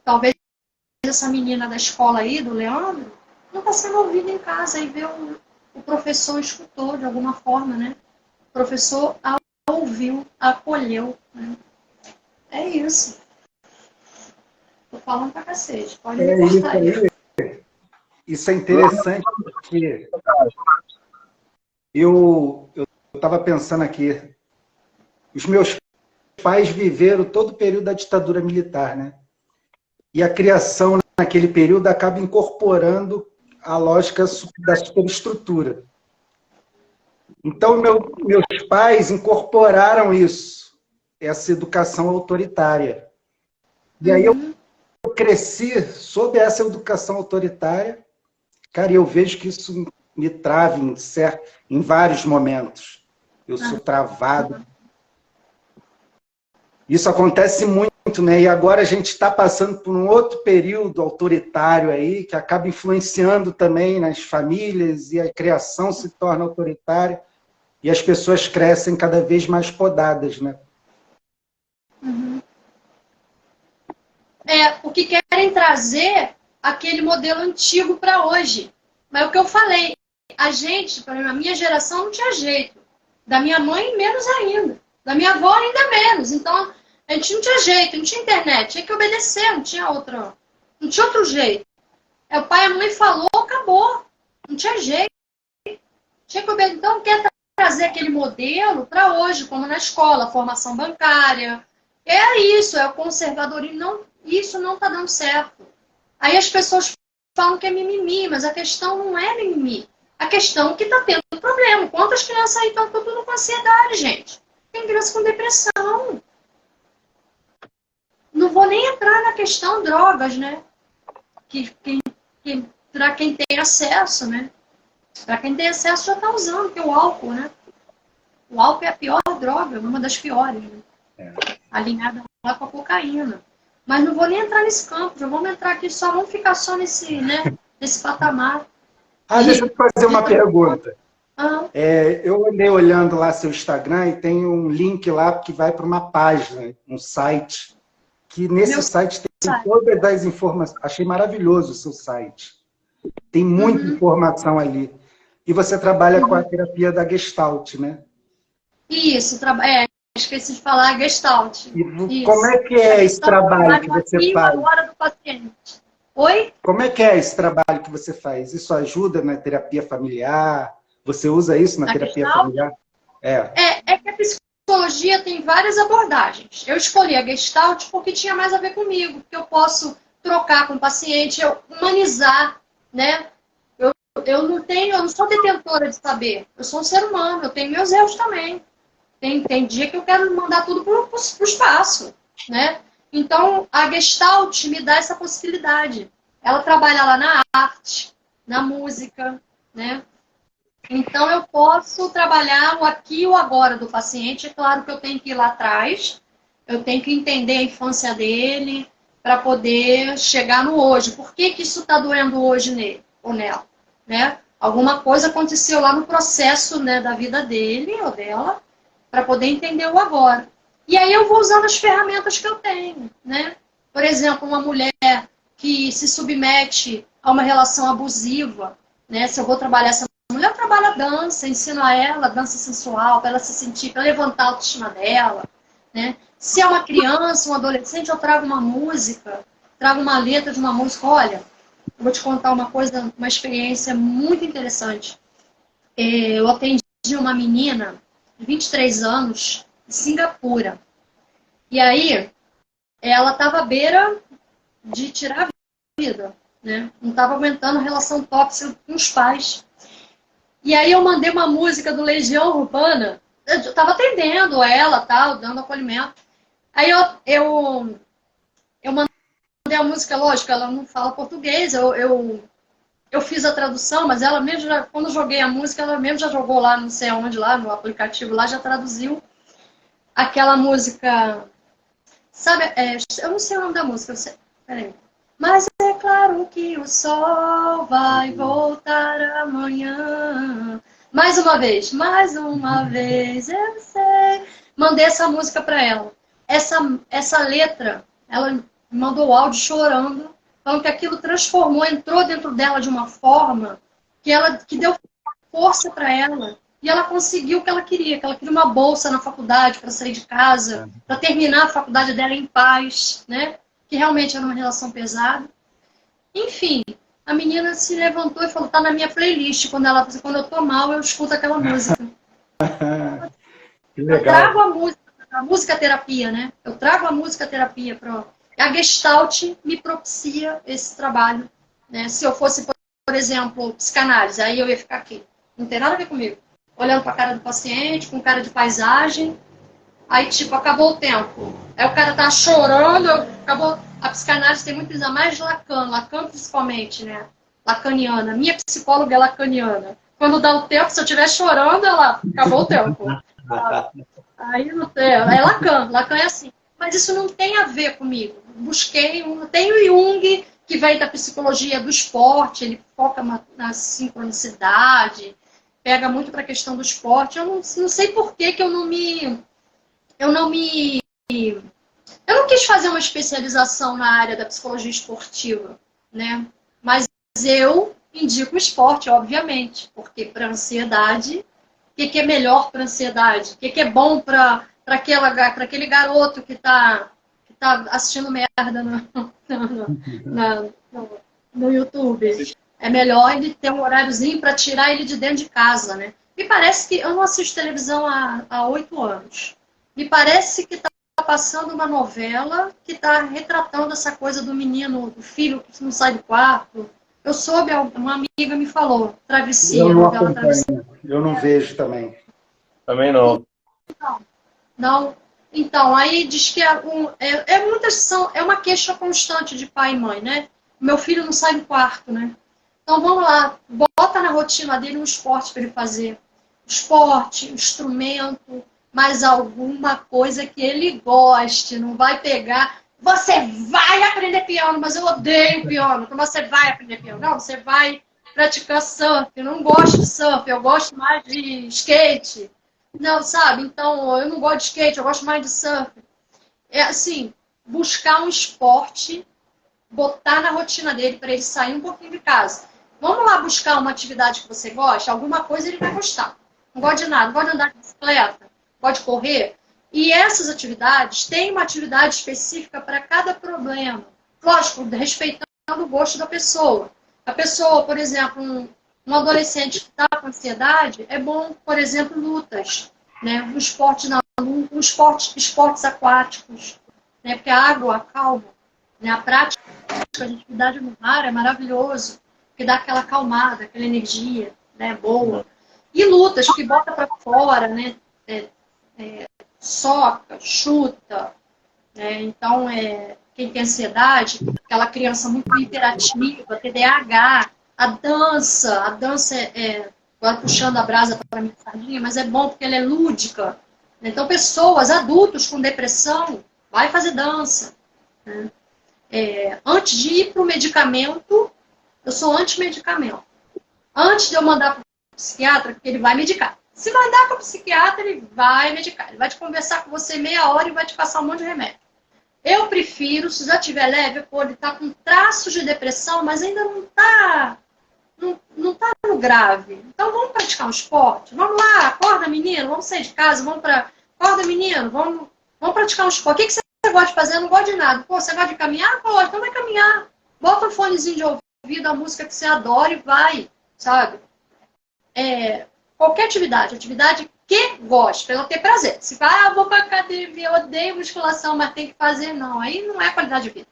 Talvez essa menina da escola aí, do Leandro, não está sendo ouvida em casa e vê o professor escutou de alguma forma, né? O professor a ouviu, a acolheu. Né? É isso. Tô falando pra cacete. Pode me cortar aí. Isso é interessante porque eu estava pensando aqui, os meus pais viveram todo o período da ditadura militar, né? E a criação naquele período acaba incorporando a lógica da superestrutura. Então, meus pais incorporaram isso, essa educação autoritária. E aí eu cresci sob essa educação autoritária. Cara, eu vejo que isso me trava em vários momentos. Eu sou travado. Isso acontece muito, né? E agora a gente está passando por um outro período autoritário aí, que acaba influenciando também nas famílias, e a criação se torna autoritária, e as pessoas crescem cada vez mais podadas, né? O que querem trazer aquele modelo antigo para hoje. Mas o que eu falei, a gente, a minha geração não tinha jeito. Da minha mãe, menos ainda. Da minha avó, ainda menos. Então, a gente não tinha jeito, não tinha internet. Tinha que obedecer, não tinha outro jeito. O pai e a mãe falou, acabou. Não tinha jeito. Tinha que obedecer. Então, quer trazer aquele modelo para hoje, como na escola, formação bancária. É isso, é o conservadorismo. Não, isso não está dando certo. Aí as pessoas falam que é mimimi, mas a questão não é mimimi. A questão é que está tendo problema. Quantas crianças aí estão tudo com ansiedade, gente? Tem criança com depressão. Não vou nem entrar na questão drogas, né? Para quem tem acesso, né? Para quem tem acesso já está usando, que é o álcool, né? O álcool é a pior droga, uma das piores, né? Alinhada lá com a cocaína. Mas não vou nem entrar nesse campo, já vamos entrar aqui, vamos ficar só nesse patamar. Deixa eu te fazer uma pergunta. Eu andei olhando lá seu Instagram e tem um link lá que vai para uma página, um site, que nesse site tem todas as informações. Achei maravilhoso o seu site. Tem muita informação ali. E você trabalha com a terapia da Gestalt, né? Isso, esqueci de falar, Gestalt. E como é que é esse trabalho que você faz? Agora do paciente. Oi? Como é que é esse trabalho que você faz? Isso ajuda na terapia familiar? Você usa isso na terapia Gestalt? familiar? É que a psicologia tem várias abordagens. Eu escolhi a Gestalt porque tinha mais a ver comigo, porque eu posso trocar com o paciente, eu humanizar, né? Eu não sou detentora de saber. Eu sou um ser humano, eu tenho meus erros também. Tem dia que eu quero mandar tudo para o espaço, né? Então, a Gestalt me dá essa possibilidade. Ela trabalha lá na arte, na música, né? Então, eu posso trabalhar o aqui e o agora do paciente. É claro que eu tenho que ir lá atrás, eu tenho que entender a infância dele para poder chegar no hoje. Por que isso está doendo hoje nele ou nela? Né? Alguma coisa aconteceu lá no processo, né, da vida dele ou dela, para poder entender o agora. E aí eu vou usando as ferramentas que eu tenho, né? Por exemplo, uma mulher que se submete a uma relação abusiva, né? Se eu vou trabalhar essa mulher, eu trabalho a dança, ensino a ela dança sensual, para ela se sentir, para levantar a autoestima dela, né? Se é uma criança, um adolescente, eu trago uma música, trago uma letra de uma música. Olha, eu vou te contar uma coisa, uma experiência muito interessante. Eu atendi uma menina 23 anos, em Singapura. E aí, ela estava à beira de tirar a vida, né? Não estava aguentando a relação tóxica com os pais. E aí eu mandei uma música do Legião Urbana, eu estava atendendo ela, tal, dando acolhimento. Aí eu mandei a música, lógico, ela não fala português, eu eu fiz a tradução, mas ela mesmo, quando eu joguei a música, ela mesmo já jogou lá, não sei aonde, lá no aplicativo, lá já traduziu aquela música. Sabe, eu não sei o nome da música, eu sei. Peraí. Mas é claro que o sol vai voltar amanhã. Mais uma vez, eu sei. Mandei essa música para ela. Essa letra, ela me mandou o áudio chorando, falando que aquilo transformou, entrou dentro dela de uma forma que deu força para ela. E ela conseguiu o que ela queria uma bolsa na faculdade para sair de casa, para terminar a faculdade dela em paz, né? Que realmente era uma relação pesada. Enfim, a menina se levantou e falou, tá na minha playlist. Quando eu tô mal, eu escuto aquela música. Que legal. Eu trago a música terapia, né? Eu trago a música terapia para a Gestalt me propicia esse trabalho, né? Se eu fosse, por exemplo, psicanálise, aí eu ia ficar aqui. Não tem nada a ver comigo. Olhando para a cara do paciente, com cara de paisagem. Aí, tipo, acabou o tempo. Aí o cara tá chorando, acabou. A psicanálise tem muito a mais de Lacan principalmente, né? Lacaniana. Minha psicóloga é lacaniana. Quando dá o tempo, se eu estiver chorando, ela acabou o tempo. Aí não tem. É Lacan é assim. Mas isso não tem a ver comigo. Tem o Jung, que vem da psicologia do esporte, ele foca na sincronicidade, pega muito para a questão do esporte. Eu não sei por que eu não quis fazer uma especialização na área da psicologia esportiva, né? Mas eu indico o esporte, obviamente, porque para ansiedade, o que é melhor para ansiedade? O que é bom para aquele garoto que está assistindo merda no YouTube? É melhor ele ter um horáriozinho para tirar ele de dentro de casa, né? Me parece que eu não assisto televisão há 8 anos. Me parece que está passando uma novela que está retratando essa coisa do menino, do filho que não sai do quarto. Eu soube, uma amiga me falou, Travessia. Eu não acompanho, eu não vejo também. Também não. Não. Então, aí diz que é uma queixa constante de pai e mãe, né? Meu filho não sai do quarto, né? Então vamos lá, bota na rotina dele um esporte para ele fazer. Esporte, instrumento, mas alguma coisa que ele goste, não vai pegar. Você vai aprender piano, mas eu odeio piano. Então você vai aprender piano. Não, você vai praticar surf. Eu não gosto de surf, eu gosto mais de skate. Não, sabe? Então, eu não gosto de skate, eu gosto mais de surf. É assim, buscar um esporte, botar na rotina dele para ele sair um pouquinho de casa. Vamos lá buscar uma atividade que você gosta, alguma coisa ele vai gostar. Não gosta de nada, não gosta de andar de bicicleta, pode correr. E essas atividades têm uma atividade específica para cada problema. Lógico, respeitando o gosto da pessoa. A pessoa, por exemplo, um adolescente que está com ansiedade, é bom, por exemplo, lutas. Né? Esportes aquáticos. Né? Porque a água acalma. Né? A prática de atividade no mar é maravilhoso. Porque dá aquela acalmada, aquela energia, né? Boa. E lutas que bota para fora, né? Soca, chuta. Né? Então, quem tem ansiedade, aquela criança muito hiperativa, TDAH, a dança agora puxando a brasa para minha sardinha, mas é bom porque ela é lúdica. Então, pessoas, adultos com depressão, vai fazer dança. Né? Antes de ir para o medicamento, eu sou anti-medicamento. Antes de eu mandar para o psiquiatra, porque ele vai medicar. Se mandar para o psiquiatra, ele vai medicar. Ele vai te conversar com você meia hora e vai te passar um monte de remédio. Eu prefiro, se já tiver leve, ele está com traços de depressão, mas ainda não está no grave. Então vamos praticar um esporte? Vamos lá, acorda menino, vamos sair de casa, acorda menino, vamos praticar um esporte. O que você gosta de fazer? Eu não gosto de nada. Pô, você gosta de caminhar? Pô, então vai caminhar. Bota um fonezinho de ouvido, a música que você adora e vai, sabe? Qualquer atividade que goste, para ela ter prazer. Se fala, vou para academia, eu odeio musculação, mas tem que fazer, não. Aí não é qualidade de vida.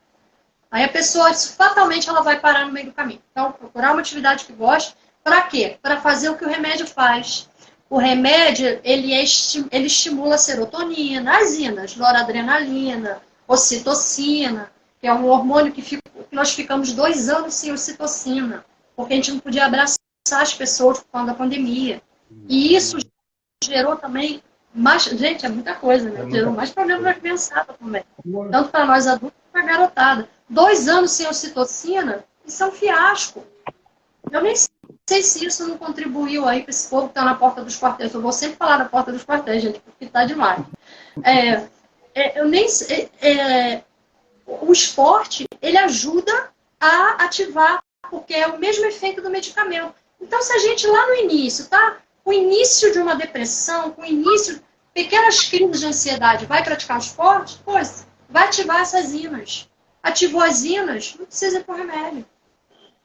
Aí a pessoa, fatalmente, ela vai parar no meio do caminho. Então, procurar uma atividade que goste. Para quê? Para fazer o que o remédio faz. O remédio, ele estimula a serotonina, as inas, noradrenalina, ocitocina, que é um hormônio que nós ficamos 2 anos sem ocitocina. porque a gente não podia abraçar as pessoas por conta da pandemia. E isso gerou também mais... Gente, é muita coisa, né? Gerou mais problemas para a criançada também. Tanto para nós adultos quanto para a garotada. 2 anos sem ocitocina, isso é um fiasco. Eu nem sei se isso não contribuiu aí para esse povo que está na porta dos quartéis. Eu vou sempre falar na porta dos quartéis, gente, porque está demais. Eu nem sei... o esporte, ele ajuda a ativar, porque é o mesmo efeito do medicamento. Então, se a gente lá no início, tá? Com o início de uma depressão, com o início de pequenas crises de ansiedade, vai praticar o esporte, pois, vai ativar essas inas. Ativou as inas, não precisa ir para o remédio.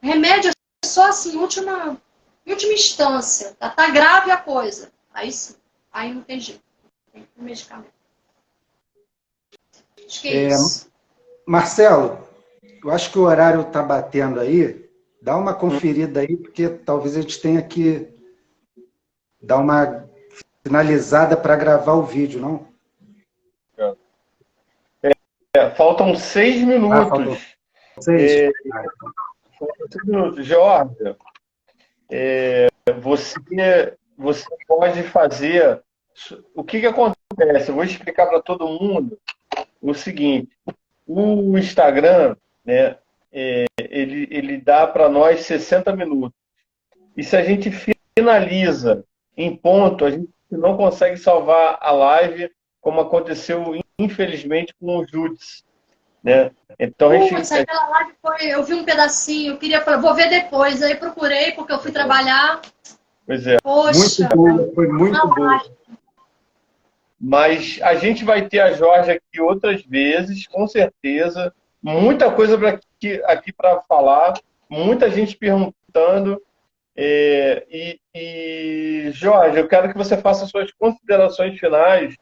Remédio é só assim, em última instância. Tá grave a coisa. Aí sim, aí não tem jeito. Tem que ir pro medicamento. Acho que é isso. Marcelo, eu acho que o horário está batendo aí. Dá uma conferida aí, porque talvez a gente tenha que dar uma finalizada para gravar o vídeo, não? Faltam 6 minutos. Faltam 6? Faltam 6 minutos. Jorge, você pode fazer... O que acontece? Eu vou explicar para todo mundo o seguinte. O Instagram, né, ele dá para nós 60 minutos. E se a gente finaliza em ponto, a gente não consegue salvar a live, como aconteceu, infelizmente, com o Júdice, né? Então, aquela live eu vi um pedacinho, eu queria falar, vou ver depois. Aí procurei, porque eu fui trabalhar. Pois é. Poxa, muito boa, foi muito boa. Mas a gente vai ter a Jorge aqui outras vezes, com certeza. Muita coisa aqui para falar, muita gente perguntando. Jorge, eu quero que você faça suas considerações finais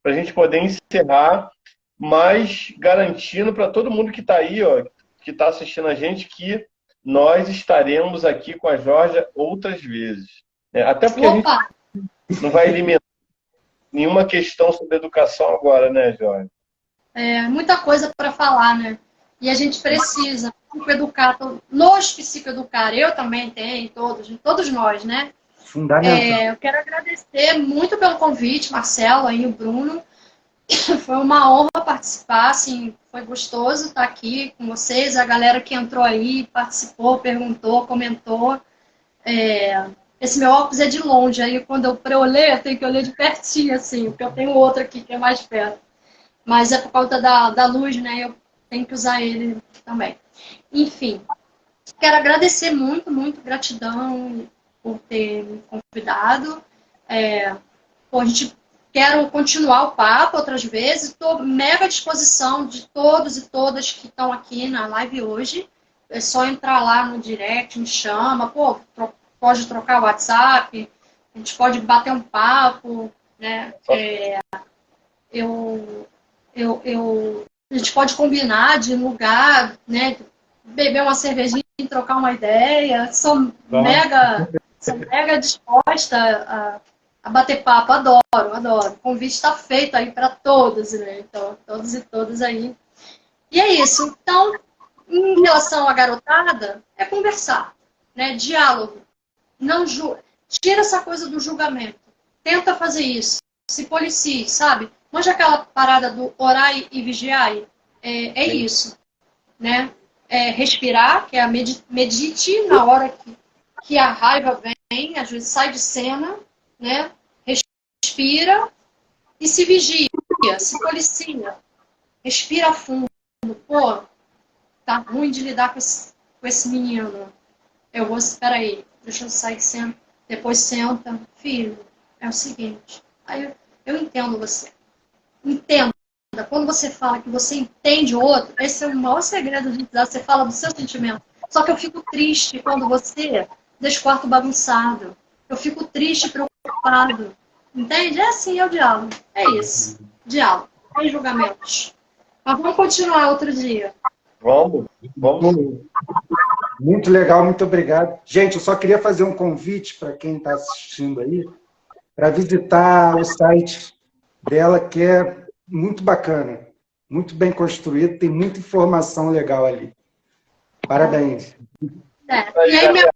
para a gente poder encerrar, mas garantindo para todo mundo que está aí, ó, que está assistindo a gente, que nós estaremos aqui com a Jorge outras vezes. Até porque a gente não vai eliminar nenhuma questão sobre educação agora, né, Jorge? Muita coisa para falar, né? E a gente precisa educar, nos psicoeducar. Eu também tenho, todos nós, né? Fundamental. Eu quero agradecer muito pelo convite, Marcelo, aí o Bruno. Foi uma honra participar, assim, foi gostoso estar aqui com vocês, a galera que entrou aí, participou, perguntou, comentou. Esse meu óculos é de longe, aí quando eu ler, eu tenho que olhar de pertinho, assim, porque eu tenho outro aqui que é mais perto. Mas é por conta da luz, né? Eu tenho que usar ele também. Enfim, quero agradecer muito, muito, gratidão por ter me convidado. Quero continuar o papo outras vezes. Estou mega à disposição de todos e todas que estão aqui na live hoje. É só entrar lá no direct, me chama. Pode trocar o WhatsApp, a gente pode bater um papo, né? A gente pode combinar de ir no lugar, né? Beber uma cervejinha e trocar uma ideia. Sou mega disposta a bater papo, adoro. O convite está feito aí para todos, né? Então, todos e todas aí. E é isso. Então, em relação à garotada, é conversar, né? Diálogo. Não tira essa coisa do julgamento. Tenta fazer isso. Se policie, sabe? Manja aquela parada do orar e vigiar. É isso, né? Respirar, que é medite na hora que a raiva vem, às vezes sai de cena, né? Respira e se vigia, se policia. Respira fundo. Pô, tá ruim de lidar com esse menino. Espera aí, deixa eu sair, senta. Depois senta. Filho, é o seguinte. Aí eu entendo você. Entenda. Quando você fala que você entende o outro, esse é o maior segredo de lidar. Você fala do seu sentimento. Só que eu fico triste quando você deixa o quarto bagunçado. Eu fico triste e preocupado. Entende? É assim, é o diálogo. É isso. Diálogo. Sem julgamentos. Mas vamos continuar outro dia. Vamos. Muito legal, muito obrigado. Gente, eu só queria fazer um convite para quem está assistindo aí, para visitar o site dela, que é muito bacana, muito bem construído, tem muita informação legal ali. Parabéns. E aí,